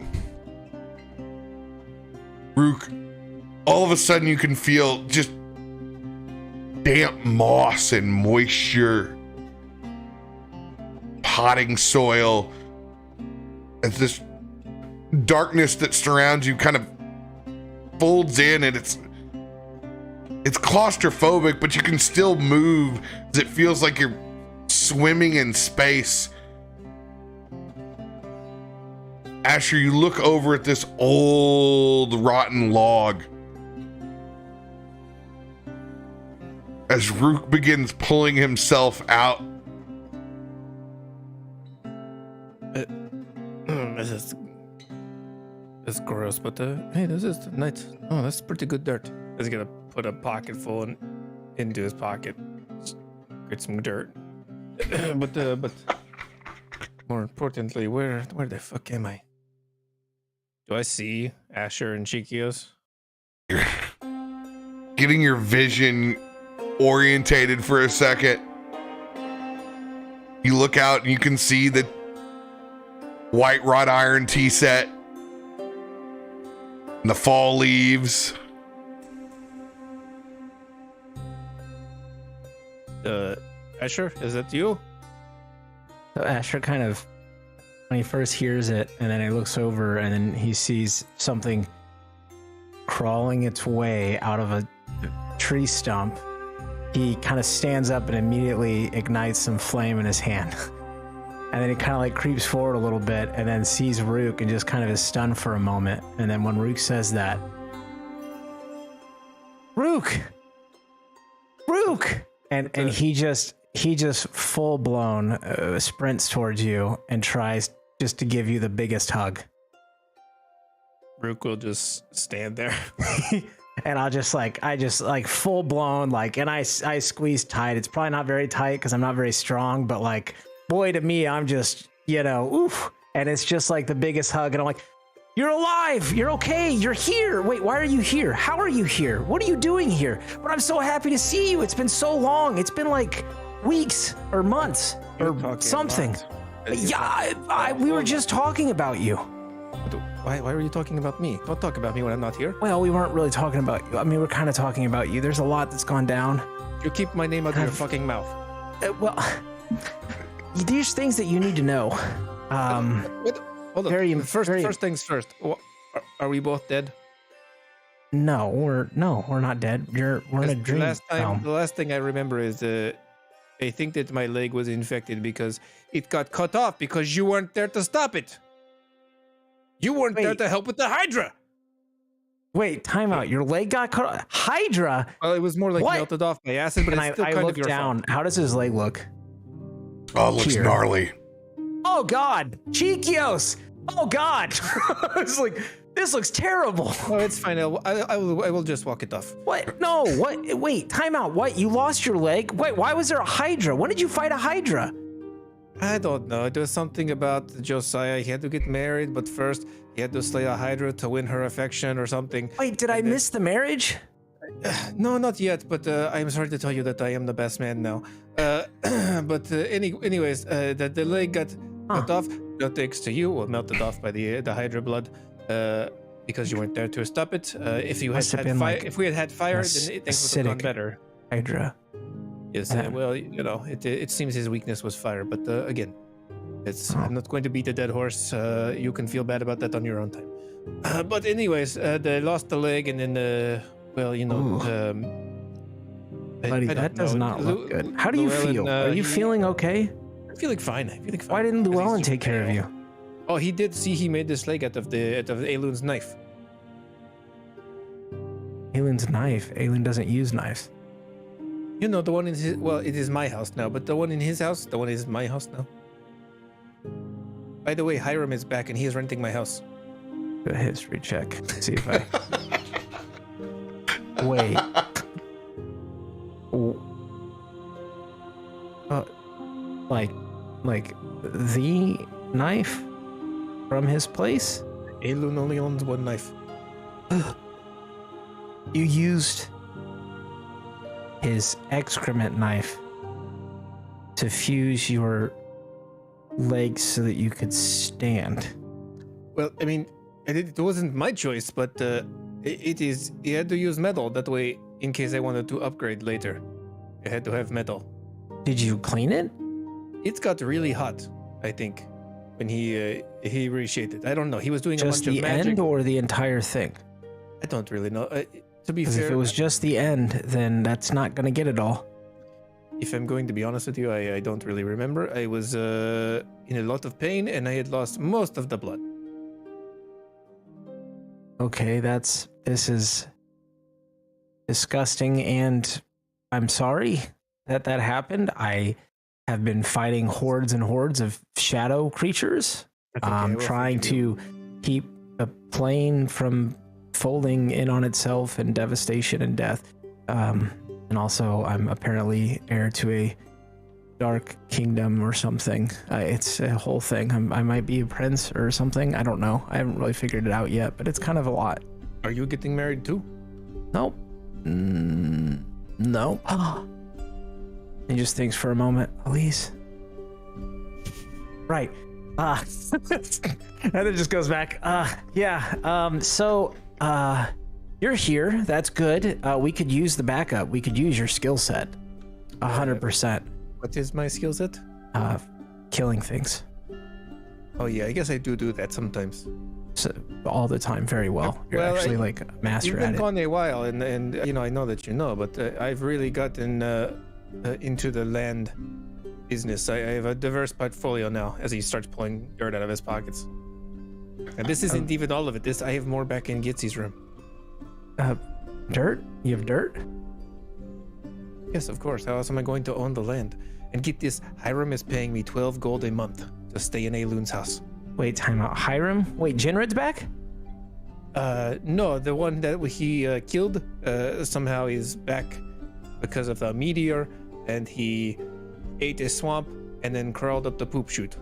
Rook, all of a sudden you can feel just damp moss and moisture, potting soil, as this darkness that surrounds you kind of folds in, and it's claustrophobic, but you can still move as it feels like you're swimming in space. Asher, you look over at this old rotten log as Rook begins pulling himself out. That's gross, but hey, this is nice. Oh, that's pretty good dirt. He's gonna put a pocket full into his pocket, get some dirt. but more importantly, where the fuck am I? Do I see Asher and Chikios? You're getting your vision orientated for a second. You look out and you can see the white wrought iron tea set and the fall leaves. Asher, is that you? So Asher kind of, when he first hears it, and then he looks over and then he sees something crawling its way out of a tree stump. He kind of stands up and immediately ignites some flame in his hand. And then he kind of creeps forward a little bit and then sees Rook and just kind of is stunned for a moment. And then when Rook says that, Rook! And he just full blown sprints towards you and tries just to give you the biggest hug. Rook will just stand there. And I just full blown, and I squeeze tight. It's probably not very tight because I'm not very strong, but boy, to me, I'm just, oof. And it's just the biggest hug. And I'm like, You're alive. You're okay. You're here. Wait, why are you here? How are you here? What are you doing here? But I'm so happy to see you. It's been so long. It's been like weeks or months or something. Yeah, we were just talking about you. Why were you talking about me? Don't talk about me when I'm not here. Well, we weren't really talking about you. I mean, we're kind of talking about you. There's a lot that's gone down. You keep my name out of your fucking mouth. Well, there's things that you need to know. Hold on. First things first. Are we both dead? No, we're not dead. We're in a dream. The last thing I remember is I think that my leg was infected because it got cut off because you weren't there to stop it. You weren't there to help with the Hydra. Wait, time out. Your leg got cut off. Hydra? Well, it was more like melted off by acid, but it's still kind of your fault. How does his leg look? Oh, it looks gnarly. Oh, God. Chiquios. Oh, God. It's like, this looks terrible. Oh, it's fine. I will just walk it off. What? No. What? Wait, time out. What? You lost your leg? Wait, why was there a Hydra? When did you fight a Hydra? I don't know. It was something about Josiah. He had to get married, but first he had to slay a Hydra to win her affection or something. Wait, did I miss the marriage? No, not yet, but I'm sorry to tell you that I am the best man now. Anyways, that the leg got cut off, no thanks to you, or melted off by the Hydra blood, because you weren't there to stop it. If we had had fire, then things would have gone better. Hydra. Yes, well, you know, it seems his weakness was fire, but again, I'm not going to beat a dead horse. You can feel bad about that on your own time. But anyways, they lost the leg, and then, well, you know, buddy, that does not look good. How do you feel? Are you feeling okay? I'm feeling fine. Why didn't Llywelyn take care of you? Oh, he did see he made this leg out of Aelun's knife. Aelun's knife? Llywelyn doesn't use knives. You know, the one in his... Well, it is my house now, but the one in his house, the one is my house now. By the way, Hiram is back and he is renting my house. Do a history check. See if I... Wait. Like the knife from his place? Llywelyn only owns one knife. You used his excrement knife to fuse your legs so that you could stand. Well, I mean, it wasn't my choice, but he had to use metal. That way, in case I wanted to upgrade later, I had to have metal. Did you clean it? It got really hot, I think, when he reshaped it. I don't know. He was doing just a bunch of magic. Just the end or the entire thing? I don't really know. To be fair, if it was just the end, then that's not going to get it all. If I'm going to be honest with you, I don't really remember. I was in a lot of pain and I had lost most of the blood. Okay, this is disgusting, and I'm sorry that happened. I have been fighting hordes and hordes of shadow creatures. Trying to keep a plane from folding in on itself and devastation and death. And also, I'm apparently heir to a dark kingdom or something. It's a whole thing. I might be a prince or something. I don't know. I haven't really figured it out yet, but it's kind of a lot. Are you getting married too? Nope. No. He just thinks for a moment, Elise. Right. And then just goes back. You're here. That's good. We could use the backup. We could use your skill set. 100%. What is my skill set? Killing things. Oh yeah, I guess I do that sometimes. So, all the time, very well. You're actually like a master at it. You've been gone a while, and you know, I know that you know, but I've really gotten into the land business. I have a diverse portfolio now. As he starts pulling dirt out of his pockets, and this isn't even all of it. I have more back in Gitsy's room. Dirt? You have dirt? Yes, of course. How else am I going to own the land? And get this, Hiram is paying me 12 gold a month to stay in Aelun's house. Wait, time out. Hiram? Wait, Jinred's back? No, the one that he killed somehow is back because of the meteor, and he ate a swamp and then crawled up the poop chute.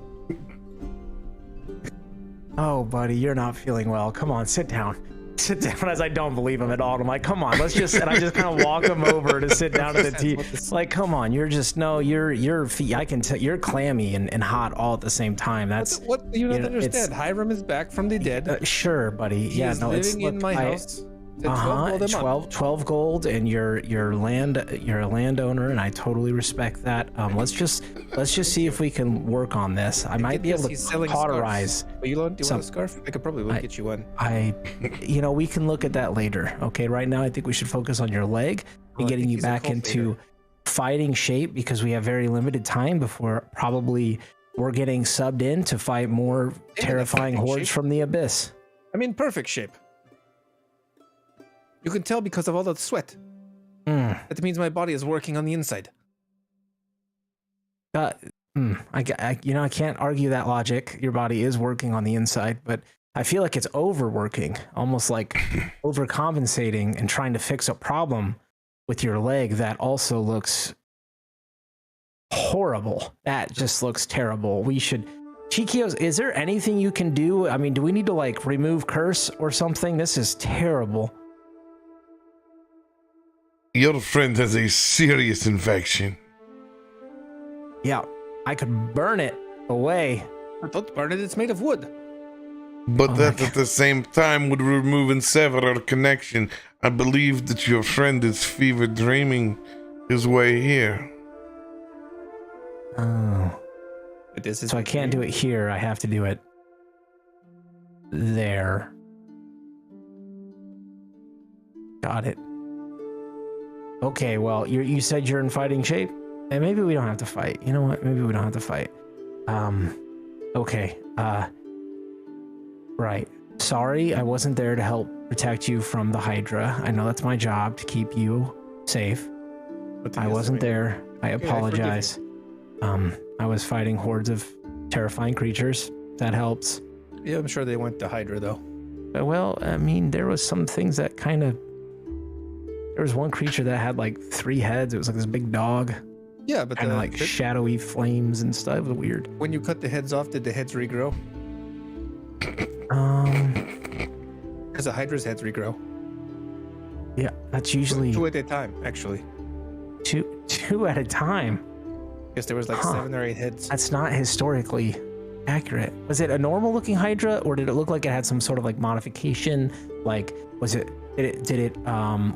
Oh, buddy, you're not feeling well. Come on, sit down. Sit down, as I don't believe him at all. I'm like, come on, let's just, and I just kind of walk him over to sit down at the tea. Like, come on, you're just, no, you're I can tell, you're clammy and hot all at the same time. That's what you don't understand. Hiram is back from the dead. Sure, buddy. He is living in my house. 12 gold, and you're a landowner, and I totally respect that. Let's just see if we can work on this. I might be able to cauterize. Do you want a scarf? I could probably get you one. We can look at that later. Okay, right now I think we should focus on your leg and getting you back into fighting shape, because we have very limited time before probably we're getting subbed in to fight more terrifying hordes from the abyss. I'm in perfect shape. You can tell because of all the sweat. That means my body is working on the inside. I can't argue that logic. Your body is working on the inside, but I feel like it's overworking, almost like overcompensating and trying to fix a problem with your leg that also looks horrible. That just looks terrible. We should... Chikios, is there anything you can do? I mean, do we need to like remove curse or something? This is terrible. Your friend has a serious infection. Yeah, I could burn it away. Don't burn it, it's made of wood. But that at the same time would remove and sever our connection. I believe that your friend is fever dreaming his way here. Oh. So I can't do it here, I have to do it there. Got it. Okay, well, you said you're in fighting shape, and maybe we don't have to fight. You know what? Maybe we don't have to fight. Okay. Right. Sorry, I wasn't there to help protect you from the Hydra. I know that's my job to keep you safe. I wasn't there. I apologize. I was fighting hordes of terrifying creatures. That helps. Yeah, I'm sure they went to Hydra though. Well, I mean, there was some things that kind of... There was one creature that had like 3 heads. It was like this big dog. Yeah, but kind of like shadowy flames and stuff. It was weird. When you cut the heads off, did the heads regrow? Because the Hydra's heads regrow. Yeah, that's usually 2 at a time, actually. Two at a time. Yes, there was like 7 or 8 heads. That's not historically accurate. Was it a normal looking Hydra, or did it look like it had some sort of like modification? Like, did it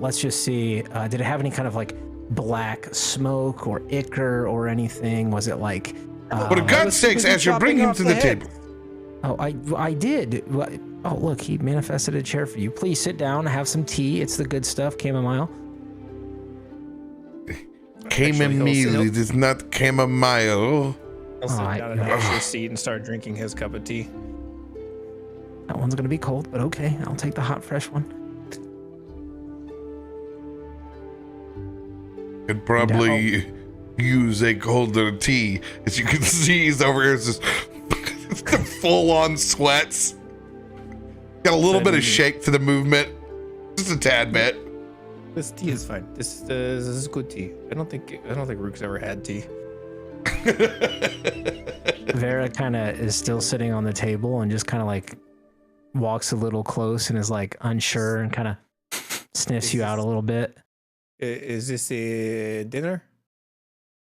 let's just see, did it have any kind of like black smoke or ichor or anything? Was it like for God's sakes, Asher, bring him to the table. Oh, I did. Oh, look, he manifested a chair for you. Please sit down, have some tea. It's the good stuff, chamomile. Chamomile, it is not chamomile. I'll sit down in Asher's seat and start drinking his cup of tea. That one's gonna be cold, but okay, I'll take the hot, fresh one. Could probably use a colder tea. As you can see, he's over here just full-on sweats. Got a little bit of shake to the movement, just a tad bit. This tea is fine. This is good tea. I don't think Rook's ever had tea. Vera kind of is still sitting on the table and just kind of like walks a little close and is like unsure and kind of sniffs you out a little bit. Is this a dinner?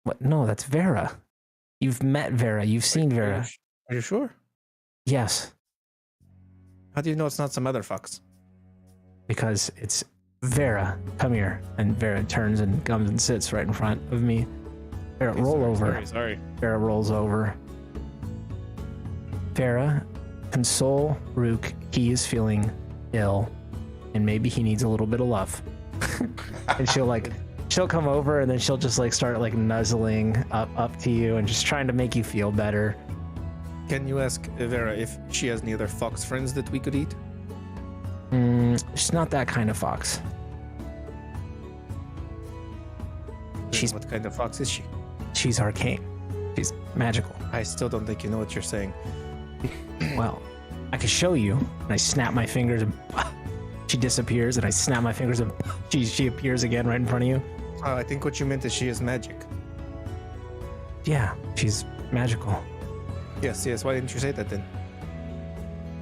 What? No, that's Vera. You've met Vera. You've seen Vera. Are you sure? Yes. How do you know it's not some other fox? Because it's Vera. Come here. And Vera turns and comes and sits right in front of me. Vera, roll over. Sorry. Vera rolls over. Vera, console Rook. He is feeling ill, and maybe he needs a little bit of love. And she'll come over, and then she'll just like start like nuzzling up to you and just trying to make you feel better. Can you ask Vera if she has any other fox friends that we could eat? She's not that kind of fox. What kind of fox is she? She's arcane. She's magical. I still don't think you know what you're saying. Well, I can show you. And I snap my fingers and she disappears, and I snap my fingers and she appears again right in front of you. I think what you meant is she is magic. Yeah, she's magical. Yes. Why didn't you say that then?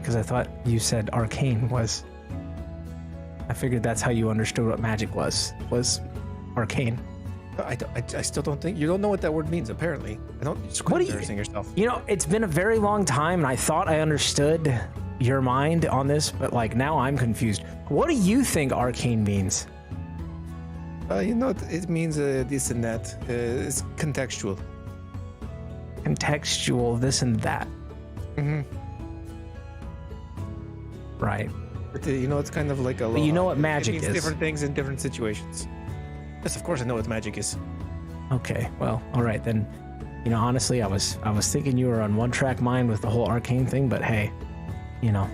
Because I thought you said arcane was. I figured that's how you understood what magic was arcane. I still don't think you don't know what that word means. Apparently, I don't. Just quit embarrassing yourself. You know, it's been a very long time, and I thought I understood your mind on this, but like now I'm confused. What do you think arcane means? You know, it means this and that. It's contextual. Contextual, this and that. Mm-hmm. Right. But, you know, it's kind of like a. But you know what magic it means is. Different things in different situations. Yes, of course I know what magic is. Okay, well, all right then. You know, honestly, I was thinking you were on one track mind with the whole arcane thing, but hey, you know,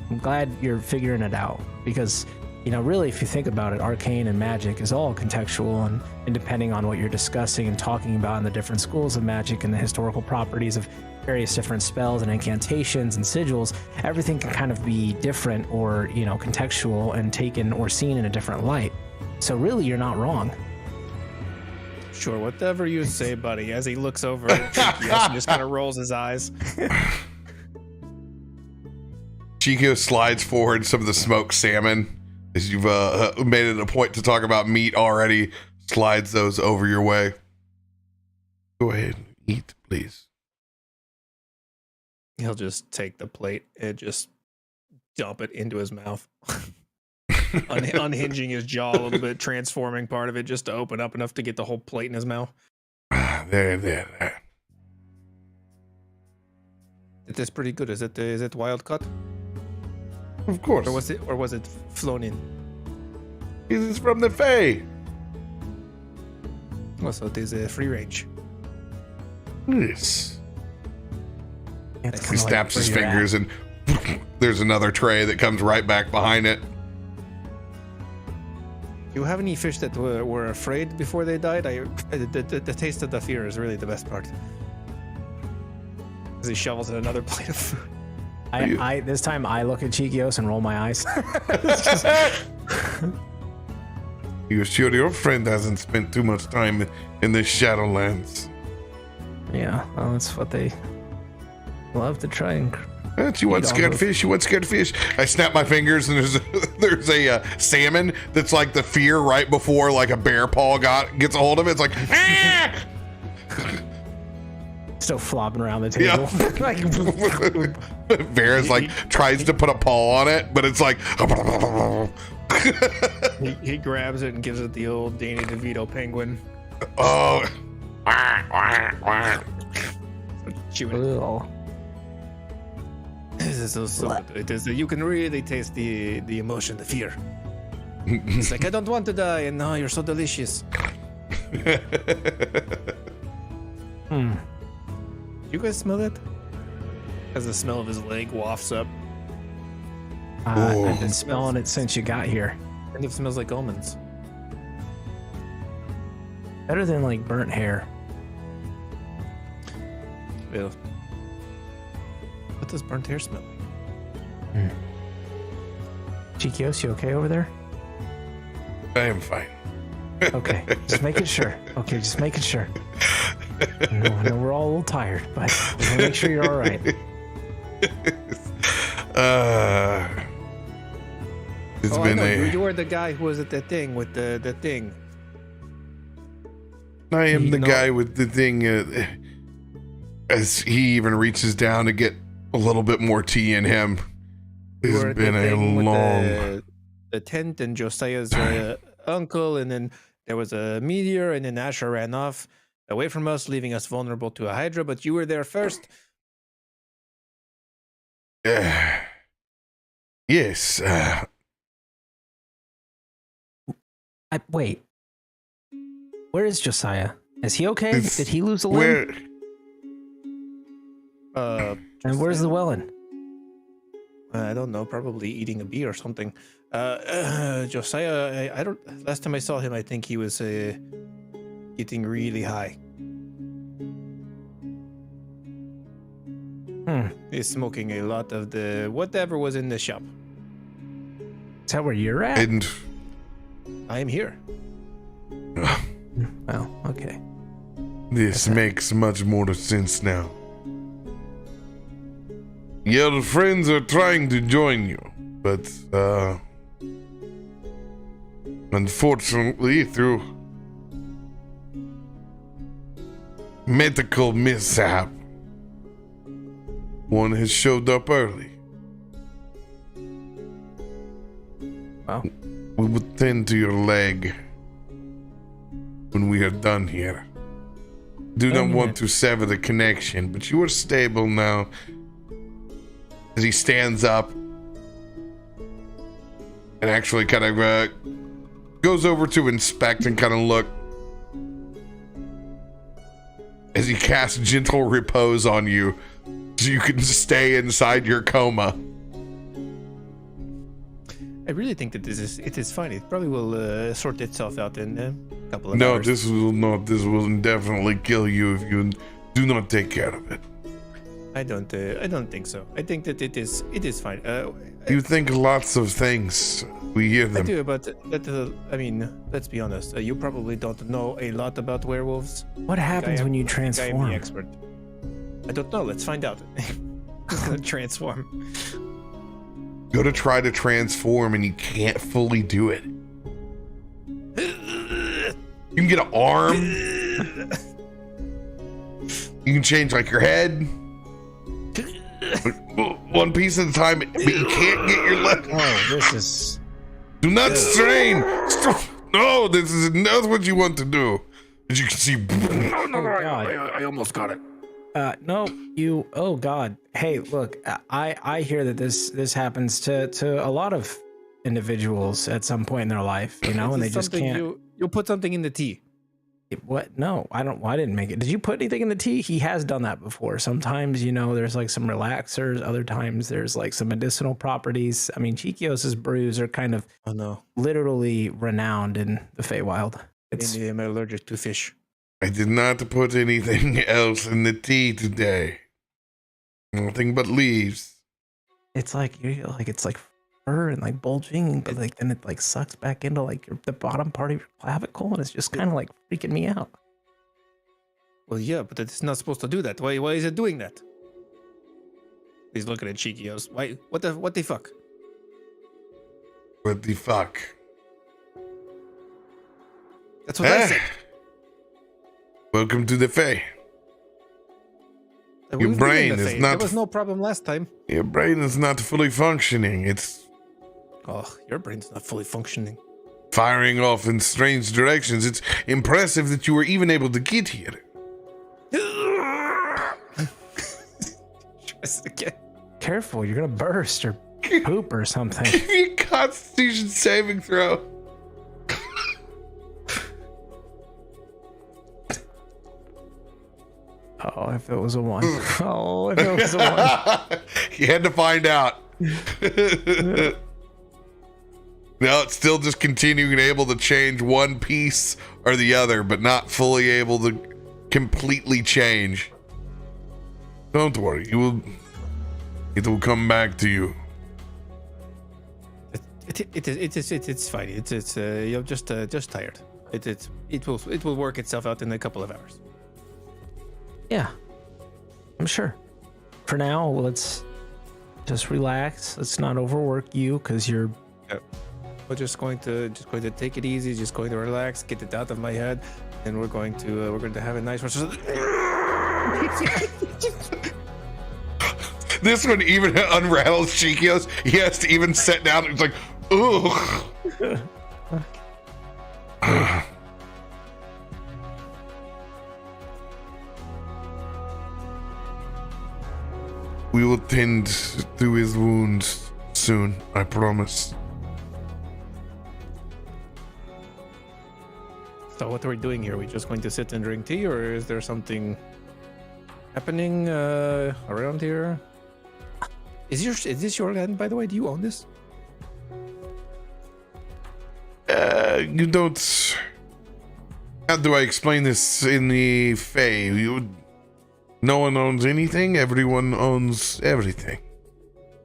I'm glad you're figuring it out because, you know, really, if you think about it, arcane and magic is all contextual, and depending on what you're discussing and talking about in the different schools of magic and the historical properties of various different spells and incantations and sigils, everything can kind of be different or, you know, contextual and taken or seen in a different light. So really, you're not wrong. Sure, whatever you say, buddy. As he looks over at Chico and just kind of rolls his eyes. Chico slides forward some of the smoked salmon. As you've made it a point to talk about meat already, slides those over your way. Go ahead and eat, please. He'll just take the plate and just dump it into his mouth. Unhinging his jaw a little bit, transforming part of it just to open up enough to get the whole plate in his mouth. There. It is pretty good. Is it wild cut? Of course. Or was it flown in? It is from the Fae. Oh, so it is a free range. Yes. It's He snaps his fingers and there's another tray that comes right back behind it. Do you have any fish that were afraid before they died? The taste of the fear is really the best part. As he shovels in another plate of food. I this time I look at Chiquios and roll my eyes. You're sure your friend hasn't spent too much time in the Shadowlands? Yeah, well, that's what they love to try and. You want scared fish? You want scared fish? I snap my fingers and there's a salmon that's like the fear right before like a bear paw gets a hold of it. It's like still flopping around the table. Yeah. Bear's like tries to put a paw on it, but it's like he grabs it and gives it the old Danny DeVito penguin. Oh. This is so good. It is. You can really taste the emotion, the fear. It's like I don't want to die, and now you're so delicious. You guys smell that? As the smell of his leg wafts up. I've been smelling it since you got here. And it smells like almonds. Better than like burnt hair. Well, what does burnt hair smell like? Chiquios, you okay over there? I am fine. Okay, just making sure. Okay, just making sure. I know we're all a little tired, but we want to make sure you're all right. It's been You were the guy who was at the thing with the thing. I am the guy with the thing. As he even reaches down to get a little bit more tea in him. It's been a long. The tent and Josiah's uncle, and then there was a meteor, and then Asher ran off away from us, leaving us vulnerable to a Hydra. But you were there first. Yes. Wait. Where is Josiah? Is he okay? Did he lose a limb? And where's Llywelyn? I don't know. Probably eating a bee or something. Josiah, I don't. Last time I saw him, I think he was getting really high. He's smoking a lot of the whatever was in the shop. Is that where you're at? And I am here. Well, okay. This makes much more sense now. Your friends are trying to join you, but unfortunately, through medical mishap, one has showed up early. Well, We will tend to your leg when we are done here. Do not want to sever the connection, but you are stable now. As he stands up and actually kind of goes over to inspect and kind of look as he casts gentle repose on you so you can stay inside your coma. I really think that it is fine. It probably will sort itself out in a couple of No, hours. this will definitely kill you if you do not take care of it. I don't think so. I think that it is fine. You think lots of things. We hear I them. do, but I mean, let's be honest. You probably don't know a lot about werewolves. what happens when you I am the transform? expert. I don't know. Let's find out. He's gonna transform. Go to try to transform and you can't fully do it. You can get an arm. You can change like your head. One piece at a time, but you can't get your leg. Oh, this is. Do not strain. No, this is not what you want to do. As you can see. Oh God. I almost got it. No, you. Oh God. Hey, look. I hear that this happens to a lot of individuals at some point in their life. You know, and they just can't. You'll put something in the tea. What? No, I don't. Well, I didn't make it. Did you put anything in the tea? He has done that before. Sometimes, you know, there's like some relaxers. Other times, there's like some medicinal properties. I mean, Chikios's brews are kind of literally renowned in the Feywild. Maybe I'm allergic to fish. I did not put anything else in the tea today. Nothing but leaves. It's like it's like fur and like bulging, but like then it like sucks back into like the bottom part of your clavicle, and it's just kind of like freaking me out. Well, yeah, but it's not supposed to do that. Why is it doing that? He's looking at Chikios. Why? What the fuck? What the fuck? That's what I said. Welcome to the Fae. We've Your been in brain the is Fae. not. There was no problem last time. Your brain is not fully functioning. It's Oh, your brain's not fully functioning. firing off in strange directions. It's impressive that you were even able to get here. Just again. Careful, you're gonna burst or poop or something. Give me a Constitution saving throw. Oh, if it was a one. Oh, if it was a one. You had to find out. No, it's still just continuing able to change one piece or the other, but not fully able to completely change. Don't worry, it will come back to you. It's fine. You're just tired. It will work itself out in a couple of hours. Yeah, I'm sure. For now, let's just relax. Let's not overwork you because you're. We're just going to take it easy. Just going to relax, get it out of my head, and we're going to have a nice one. This one even unrattles Chikios. He has to even sit down. It's like, ugh. We will tend to his wounds soon, I promise. So what are we doing here? Are we just going to sit and drink tea, or is there something happening around here? Is this your land, by the way? Do you own this? You don't. How do I explain this in the Fae? No one owns anything. Everyone owns everything.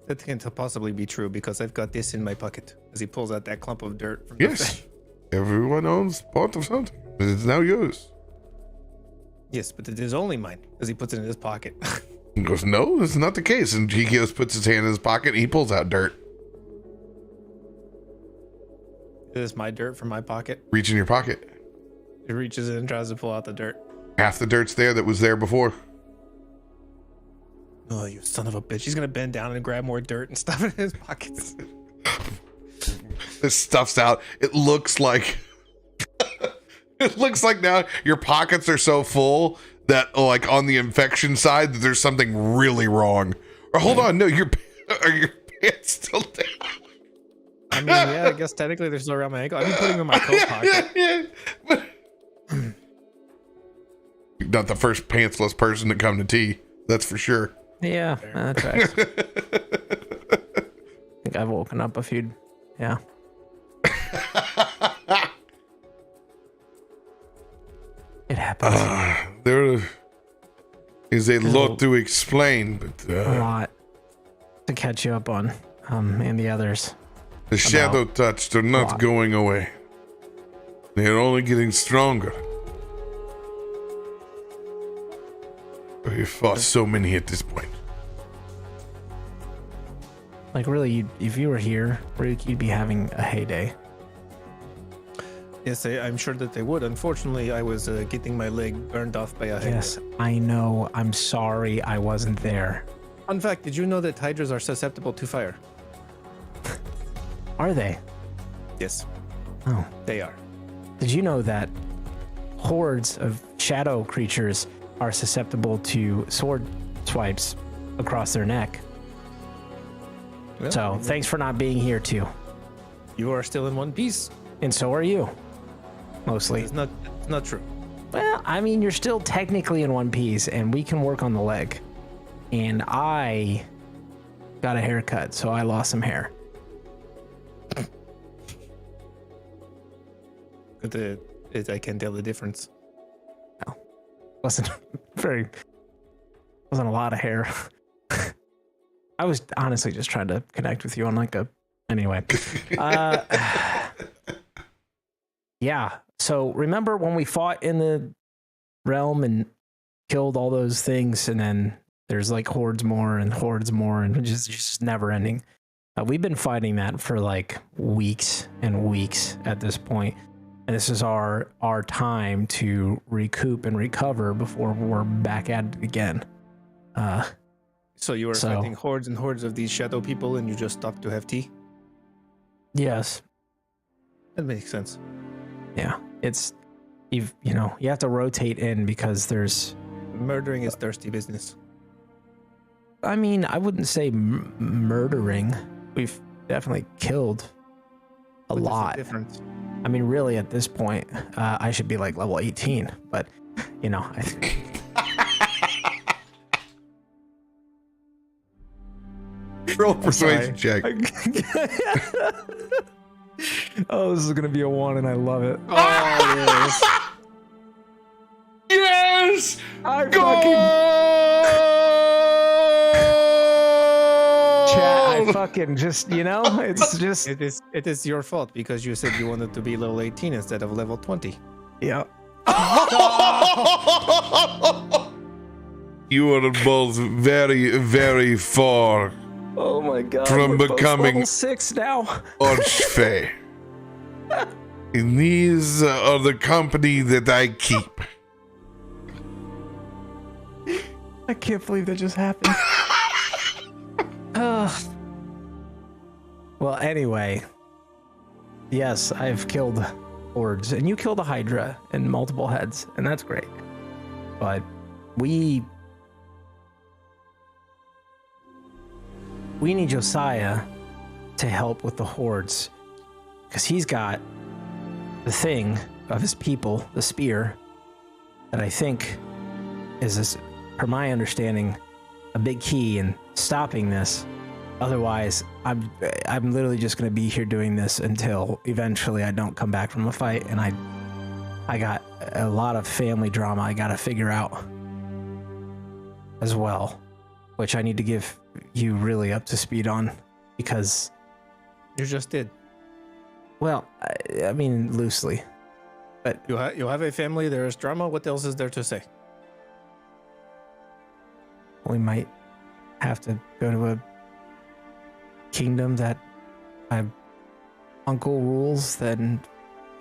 That can't possibly be true because I've got this in my pocket. As he pulls out that clump of dirt from Yes, everyone owns part of something. It's now yours. Yes, but it is only mine, as he puts it in his pocket. He goes, no, this is not the case. And he puts his hand in his pocket and he pulls out dirt. Is this my dirt from my pocket? Reach in your pocket. He reaches in and tries to pull out the dirt. Half the dirt's there that was there before. Oh, you son of a bitch. He's going to bend down and grab more dirt and stuff in his pockets. This stuff's out. It looks like it looks like now your pockets are so full that like on the infection side that there's something really wrong. Or hold on, no, are your pants still down? I mean, yeah, I guess technically they're still around my ankle. I've been putting them in my coat pocket. Yeah. You're not the first pantsless person to come to tea. That's for sure. Yeah, that tracks. I think I've woken up a few. Yeah. It happens. There is a lot to explain, but a lot to catch you up on, and the others. The shadow touch, they're not going away. They're only getting stronger. We've fought so many at this point. Like, really, if you were here, you'd be having a heyday. Yes, I'm sure that they would. Unfortunately, I was getting my leg burned off by a hydra. Yes, I know. I'm sorry I wasn't there. Fun fact, did you know that hydras are susceptible to fire? Are they? Yes. Oh. They are. Did you know that hordes of shadow creatures are susceptible to sword swipes across their neck? Well, so, thanks for not being here, too. You are still in one piece. And so are you. Mostly. It's not true. Well, I mean, you're still technically in one piece, and we can work on the leg. And I got a haircut, so I lost some hair. I can't tell the difference. No. Wasn't a lot of hair. I was honestly just trying to connect with you on like a... Anyway. Yeah. So remember when we fought in the realm and killed all those things, and then there's like hordes more, and it's just never ending. We've been fighting that for like weeks and weeks at this point. And this is our time to recoup and recover before we're back at it again. So you were fighting hordes and hordes of these shadow people, and you just stopped to have tea? Yes. That makes sense. Yeah. You have to rotate in because there's... Murdering is thirsty business. I mean, I wouldn't say murdering. We've definitely killed a lot. Difference. I mean, really, at this point, I should be like level 18, but, I think... Roll persuasion check. Oh, this is going to be a 1, and I love it. Oh, yes. Yes! I Goal! Chat, I fucking just, it's just... It is your fault because you said you wanted to be level 18 instead of level 20. Yeah. You are both very, very far Oh my god. from we're both becoming level 6 now. Archfey. And these are the company that I keep. I can't believe that just happened. Well, anyway. Yes, I've killed hordes, and you killed a hydra and multiple heads, and that's great. But we need Josiah to help with the hordes, because he's got the thing of his people, the spear, that I think is, per my understanding, a big key in stopping this. Otherwise, I'm literally just going to be here doing this until eventually I don't come back from a fight, and I got a lot of family drama I got to figure out as well, which I need to give you really up to speed on, because you just did. Well, I mean loosely, but you have a family. There is drama. What else is there to say? We might have to go to a kingdom that my uncle rules, then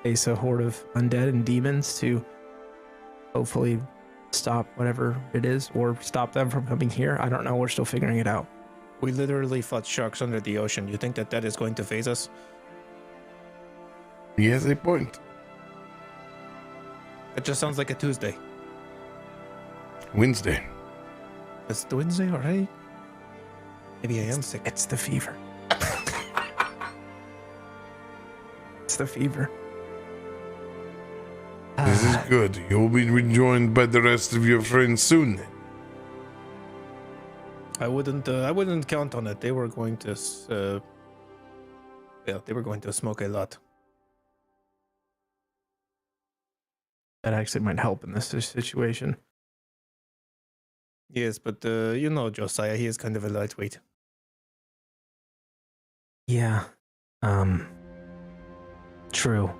face a horde of undead and demons to hopefully stop whatever it is, or stop them from coming here. I don't know. We're still figuring it out. We literally fought sharks under the ocean. You think that is going to phase us? He has a point. It just sounds like a Tuesday. Wednesday. It's the Wednesday already? Maybe I am sick. It's the fever. It's the fever. This is good. You'll be rejoined by the rest of your friends soon. I wouldn't count on it. They were going to, they were going to smoke a lot. That actually might help in this situation. Yes, but you know Josiah, he is kind of a lightweight. Yeah. True.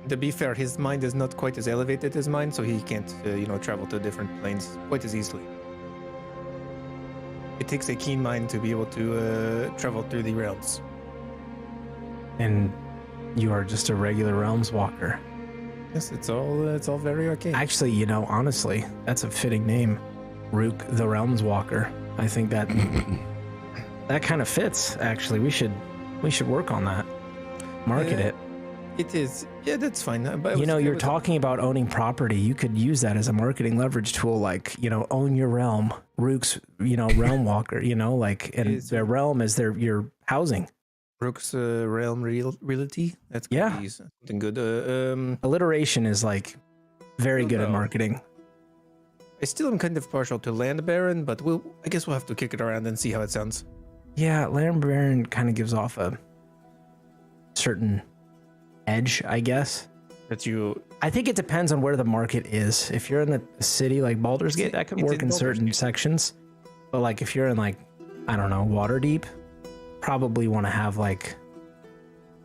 To be fair, his mind is not quite as elevated as mine, so he can't, travel to different planes quite as easily. It takes a keen mind to be able to travel through the realms. And you are just a regular realms walker. Yes, it's all very arcane. Actually, honestly, that's a fitting name. Rook the Realms Walker. I think that that kind of fits, actually. We should work on that. Market it. It is. Yeah, that's fine. But you're talking about owning property. You could use that as a marketing leverage tool, like, own your realm. Rook's, realm walker, and their realm is your housing. Rook's realm realty. That's gonna be something good. Alliteration is like very good at marketing. I still am kind of partial to Land Baron, but I guess we'll have to kick it around and see how it sounds. Yeah, Land Baron kind of gives off a certain edge, I guess. I think it depends on where the market is. If you're in the city like Baldur's Gate, that could work in certain sections. But like if you're in like, I don't know, Waterdeep, probably want to have like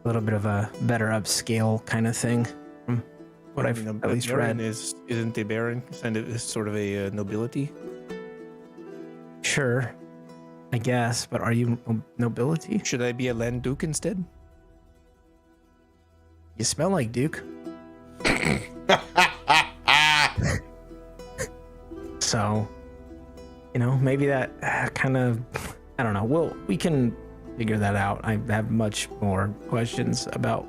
a little bit of a better upscale kind of thing. What I've at least read. Isn't a baron sort of a nobility? Sure, I guess. But are you nobility? Should I be a land duke instead? You smell like Duke. So, maybe that kind of, I don't know. We can figure that out. I have much more questions about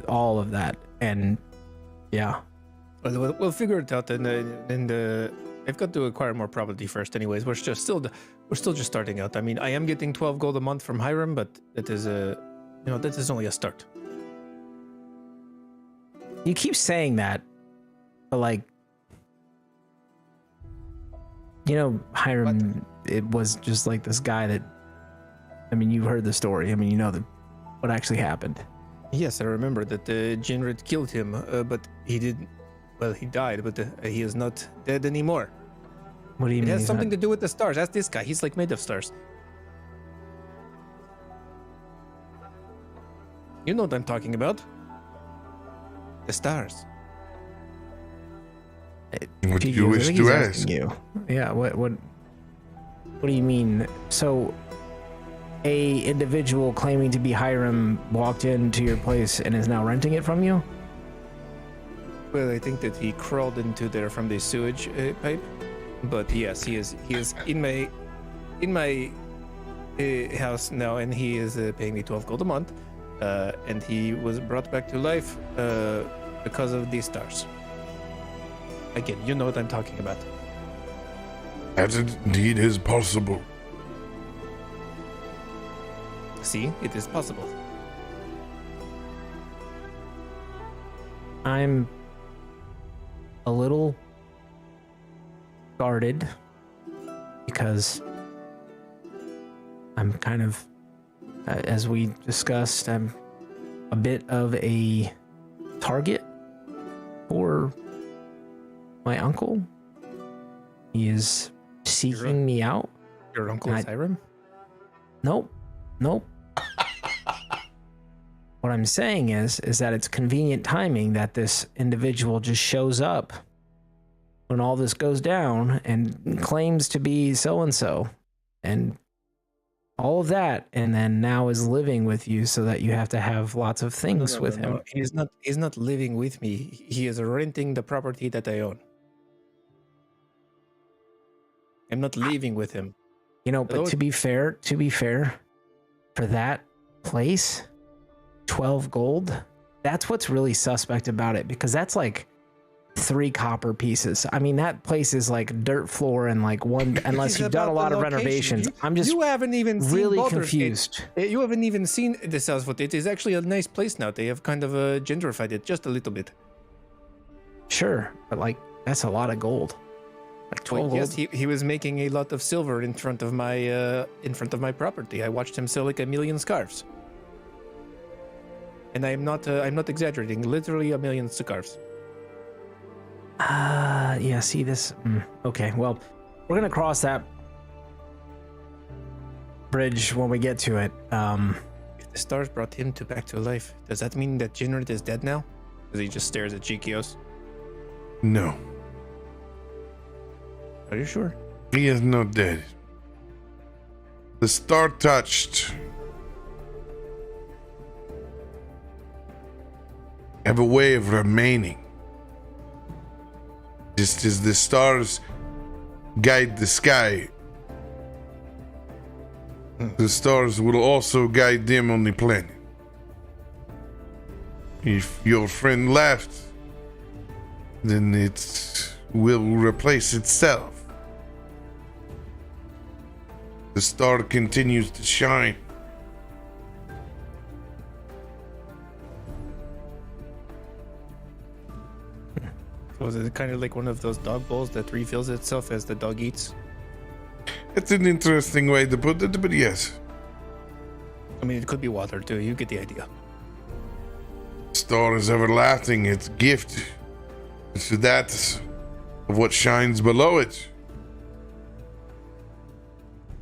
all of that, and yeah. Well, we'll figure it out, and I've got to acquire more property first. Anyways, we're still just starting out. I mean, I am getting 12 gold a month from Hiram, but that is that is only a start. You keep saying that, but like, Hiram, it was just like this guy that, I mean, you heard the story. I mean, what actually happened. Yes, I remember that Jinrid killed him, but he didn't. Well, he died, but he is not dead anymore. What do you mean? It has something to do with the stars. That's this guy. He's like made of stars. You know what I'm talking about. The stars. What do you wish to ask? Yeah, what do you mean? So a individual claiming to be Hiram walked into your place and is now renting it from you? Well, I think that he crawled into there from the sewage pipe. But yes, he is in my house now, and he is paying me 12 gold a month. And he was brought back to life because of these stars. Again, you know what I'm talking about. That indeed is possible. See, it is possible. I'm a little guarded because I'm kind of, as we discussed, I'm a bit of a target for my uncle. He is seeking me out. Your uncle is Hiram? Nope. What I'm saying is that it's convenient timing that this individual just shows up when all this goes down and claims to be so-and-so and all of that, and then now is living with you so that you have to have lots of things with him. He's not living with me. He is renting the property that I own. I'm not leaving with him. You know, but to be fair, for that place, 12 gold, that's what's really suspect about it, because that's like 3 copper pieces. I mean, that place is like dirt floor and like one, unless you've done a lot of renovations. I'm just you haven't even really seen confused. You haven't even seen the South Foot. It is actually a nice place now. They have kind of gentrified it just a little bit. Sure, but like that's a lot of gold. Like 12 gold. Yes, he was making a lot of silver in front of my property. I watched him sell like 1 million scarves. And I'm not exaggerating. Literally 1 million scarves. Yeah, see this. Okay, well, we're gonna cross that bridge when we get to it. If the stars brought him back to life, does that mean that Jinrid is dead now? Because he just stares at Chikios. No, Are you sure? he is not dead. The star touched have a way of remaining. Just as the stars guide the sky, the stars will also guide them on the planet. If your friend left, then it will replace itself. The star continues to shine. Was it kind of like one of those dog bowls that refills itself as the dog eats? It's an interesting way to put it, but yes. I mean, it could be water too. You get the idea. Star is everlasting. Its gift is to that of what shines below it.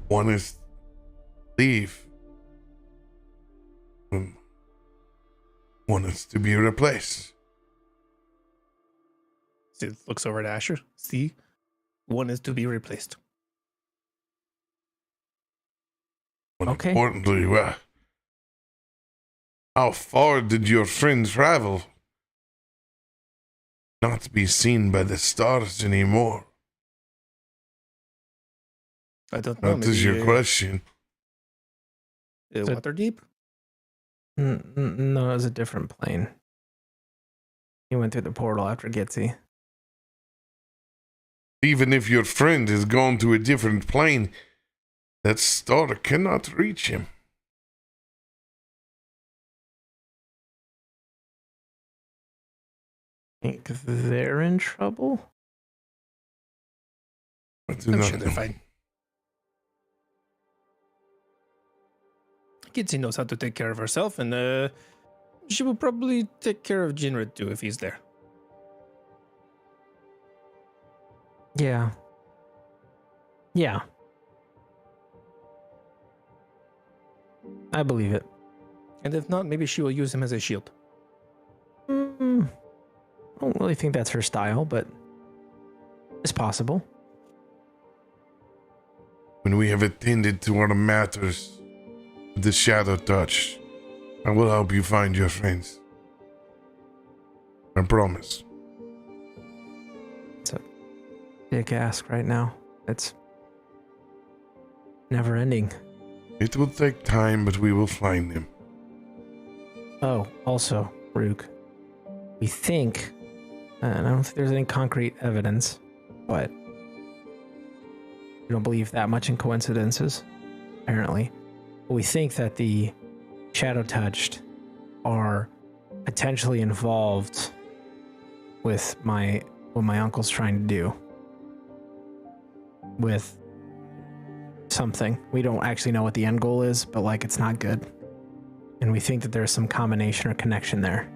One is leave. One is to be replaced. It looks over at Asher. See? One is to be replaced. Okay. Importantly, how far did your friend travel? Not to be seen by the stars anymore. I don't know. That is your question. Water deep? No, it was a different plane. He went through the portal after Gitsy. Even if your friend has gone to a different plane, that star cannot reach him. Think they're in trouble? I do I'm not sure they're know. fine. Gitsy knows how to take care of herself, and she will probably take care of Jinrid too if he's there. Yeah. Yeah. I believe it. And if not, maybe she will use him as a shield. I don't really think that's her style, but it's possible. When we have attended to our matters with the shadow touch, I will help you find your friends. I promise. It's a big ask right now. It's never ending. It will take time, but we will find them. Oh, also, Rook, we think, and I don't think there's any concrete evidence, but we don't believe that much in coincidences, apparently. But we think that the Shadow Touched are potentially involved with what my uncle's trying to do with something. We don't actually know what the end goal is, but like it's not good. And we think that there's some combination or connection there.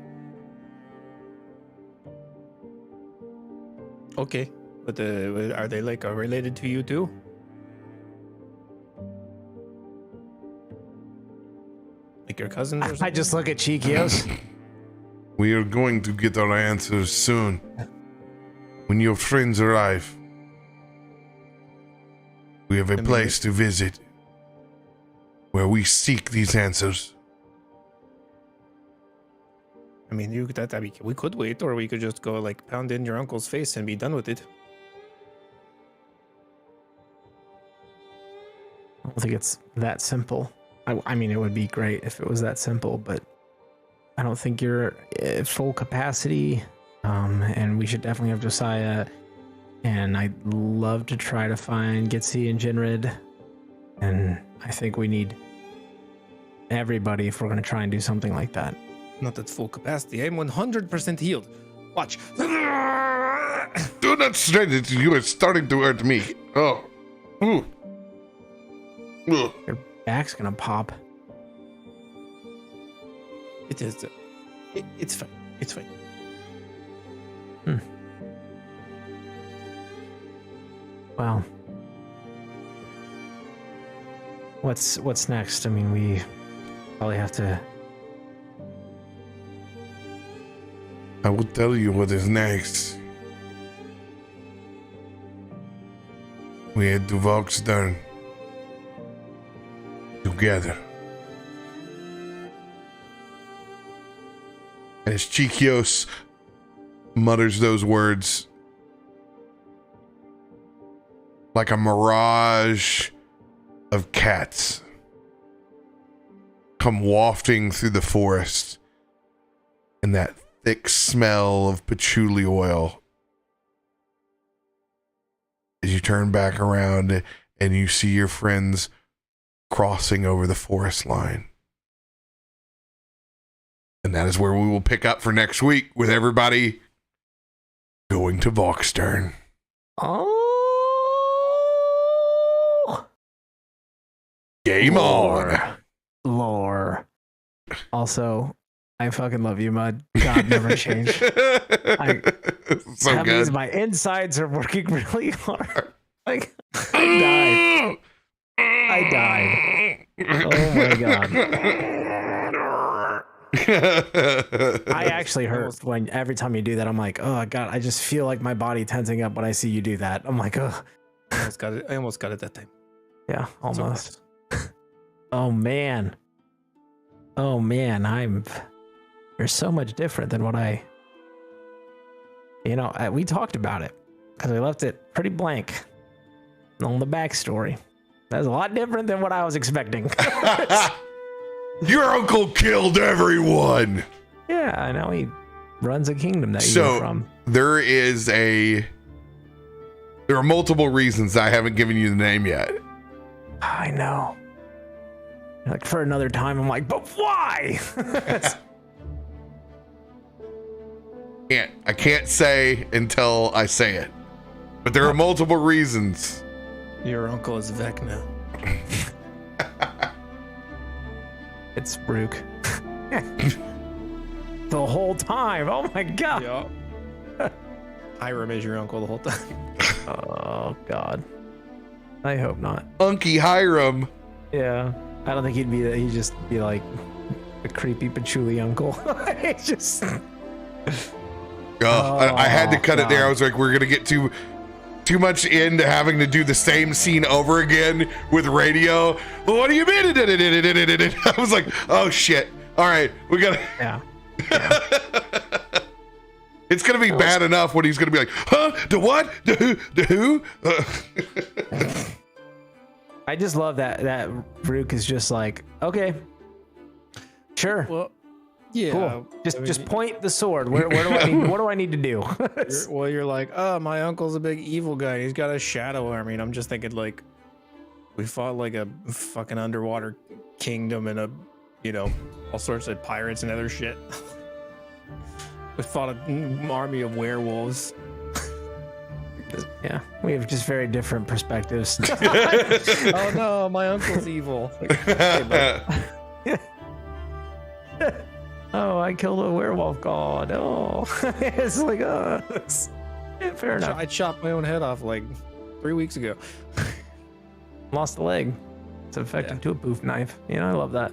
Okay, but are they like related to you too? Like your cousins or something? I just look at Chikios. We are going to get our answers soon. when your friends arrive, we have a place to visit where we seek these answers. I mean, we could wait, or we could just go like pound in your uncle's face and be done with it. I don't think it's that simple. I mean, it would be great if it was that simple, but I don't think you're at full capacity. And we should definitely have Josiah. And I'd love to try to find Gitsy and Jinrid. And I think we need everybody if we're going to try and do something like that. Not at full capacity. I'm 100% healed. Watch. Do not strain it. You are starting to hurt me. Oh. Ooh. Ooh. Your back's going to pop. It is. It's fine. It's fine. Well, what's next? I mean, we probably have to. I will tell you what is next. We head to Voxstern together. As Chikios mutters those words, like a mirage of cats come wafting through the forest, and that thick smell of patchouli oil. As you turn back around and you see your friends crossing over the forest line. And that is where we will pick up for next week, with everybody going to Voxstern. Oh, Game on. Lore. Also, I fucking love you, Mud. God never changed. So that means good. my insides are working really hard. Like, I died. Oh my god. I actually hurt when every time you do that. I'm like, oh god, I just feel like my body tensing up when I see you do that. I'm like, oh. I almost got it that time. Yeah, almost. Oh man, you're so much different than what we talked about it because I left it pretty blank on the backstory. That's a lot different than what I was expecting. Your uncle killed everyone. Yeah, I know he runs a kingdom that So you're from. there are multiple reasons I haven't given you the name yet. I know. Like for another time, I'm like, but why? I can't say until I say it. But there are multiple reasons. Your uncle is Vec now. It's Rook. The whole time. Oh my god. Yeah. Hiram is your uncle the whole time. Oh god. I hope not. Unky Hiram. Yeah. I don't think he'd be that. He'd just be like a creepy patchouli uncle. It's just. I had to cut it there. I was like, we're gonna get too much into having to do the same scene over again with radio. Well, what do you mean? I was like, oh shit. All right, we gotta. Yeah. It's gonna be bad enough when he's gonna be like, huh? The what? The who? I just love that Rook is just like, okay, sure. Well, yeah. Cool. Just point the sword. Where do I need? What do I need to do? You're like, oh, my uncle's a big evil guy. He's got a shadow army. And I'm just thinking like, we fought like a fucking underwater kingdom and all sorts of pirates and other shit. We fought an army of werewolves. Yeah, we have just very different perspectives. Oh no, my uncle's evil. Oh, I killed a werewolf god. Oh, it's like, yeah, fair enough. I chopped my own head off like 3 weeks ago. Lost a leg. It's effective to a poof knife. I love that.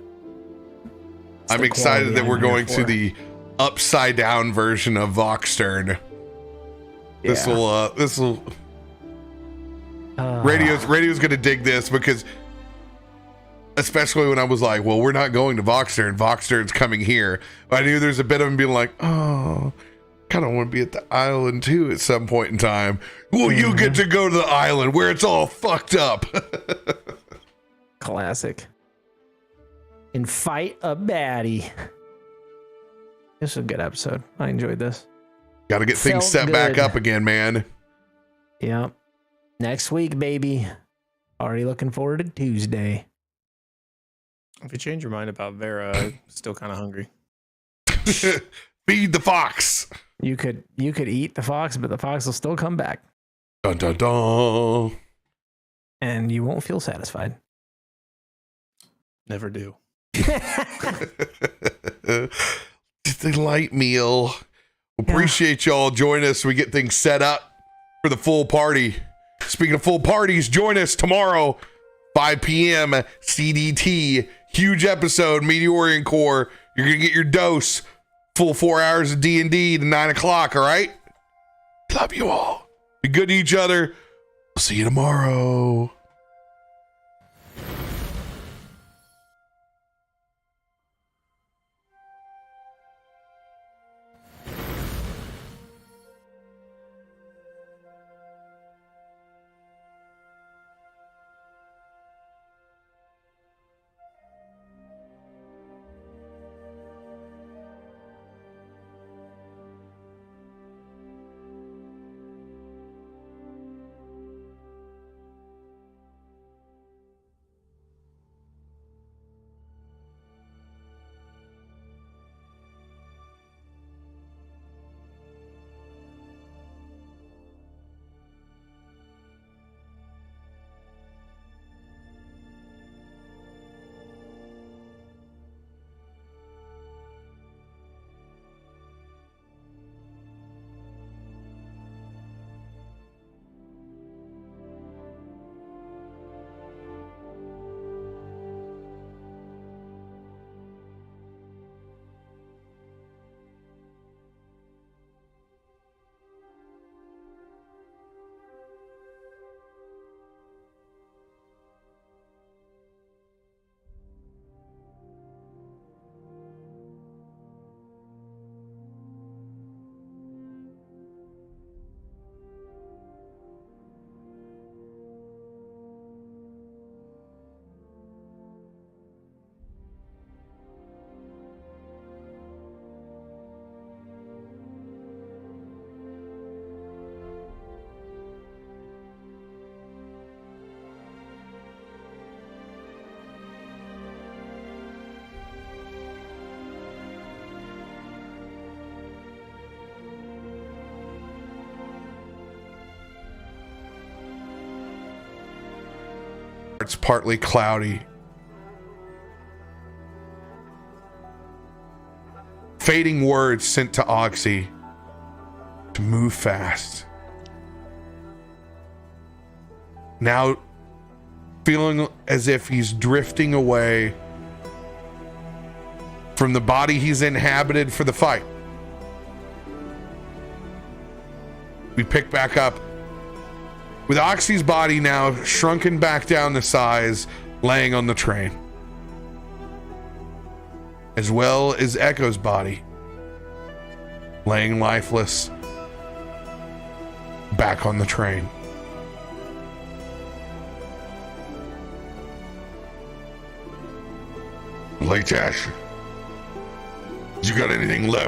I'm excited that we're going to the upside down version of Voxstern. This will radio's gonna dig this, because especially when I was like, well, we're not going to Voxter, and Voxter's coming here. I knew there's a bit of him being like, oh, kind of want to be at the island too at some point in time. Well, you get to go to the island where it's all fucked up. Classic. And fight a baddie. This is a good episode. I enjoyed this. Got to get things set back up again, man. Yep. Next week, baby. Already looking forward to Tuesday. If you change your mind about Vera, I'm still kind of hungry. Feed the fox. You could eat the fox, but the fox will still come back. Dun, dun, dun. And you won't feel satisfied. Never do. Just a light meal. Appreciate y'all join us. We get things set up for the full party. Speaking of full parties, join us tomorrow, 5 p.m. CDT. Huge episode, Meteorian Core. You're gonna get your dose. Full 4 hours of D&D to 9 o'clock. All right. Love you all. Be good to each other. We'll see you tomorrow. It's partly cloudy. Fading words sent to Oxy to move fast. Now feeling as if he's drifting away from the body he's inhabited for the fight. We pick back up with Oxy's body now shrunken back down to size, laying on the train. As well as Echo's body, laying lifeless, back on the train. Lake Ash, you got anything left?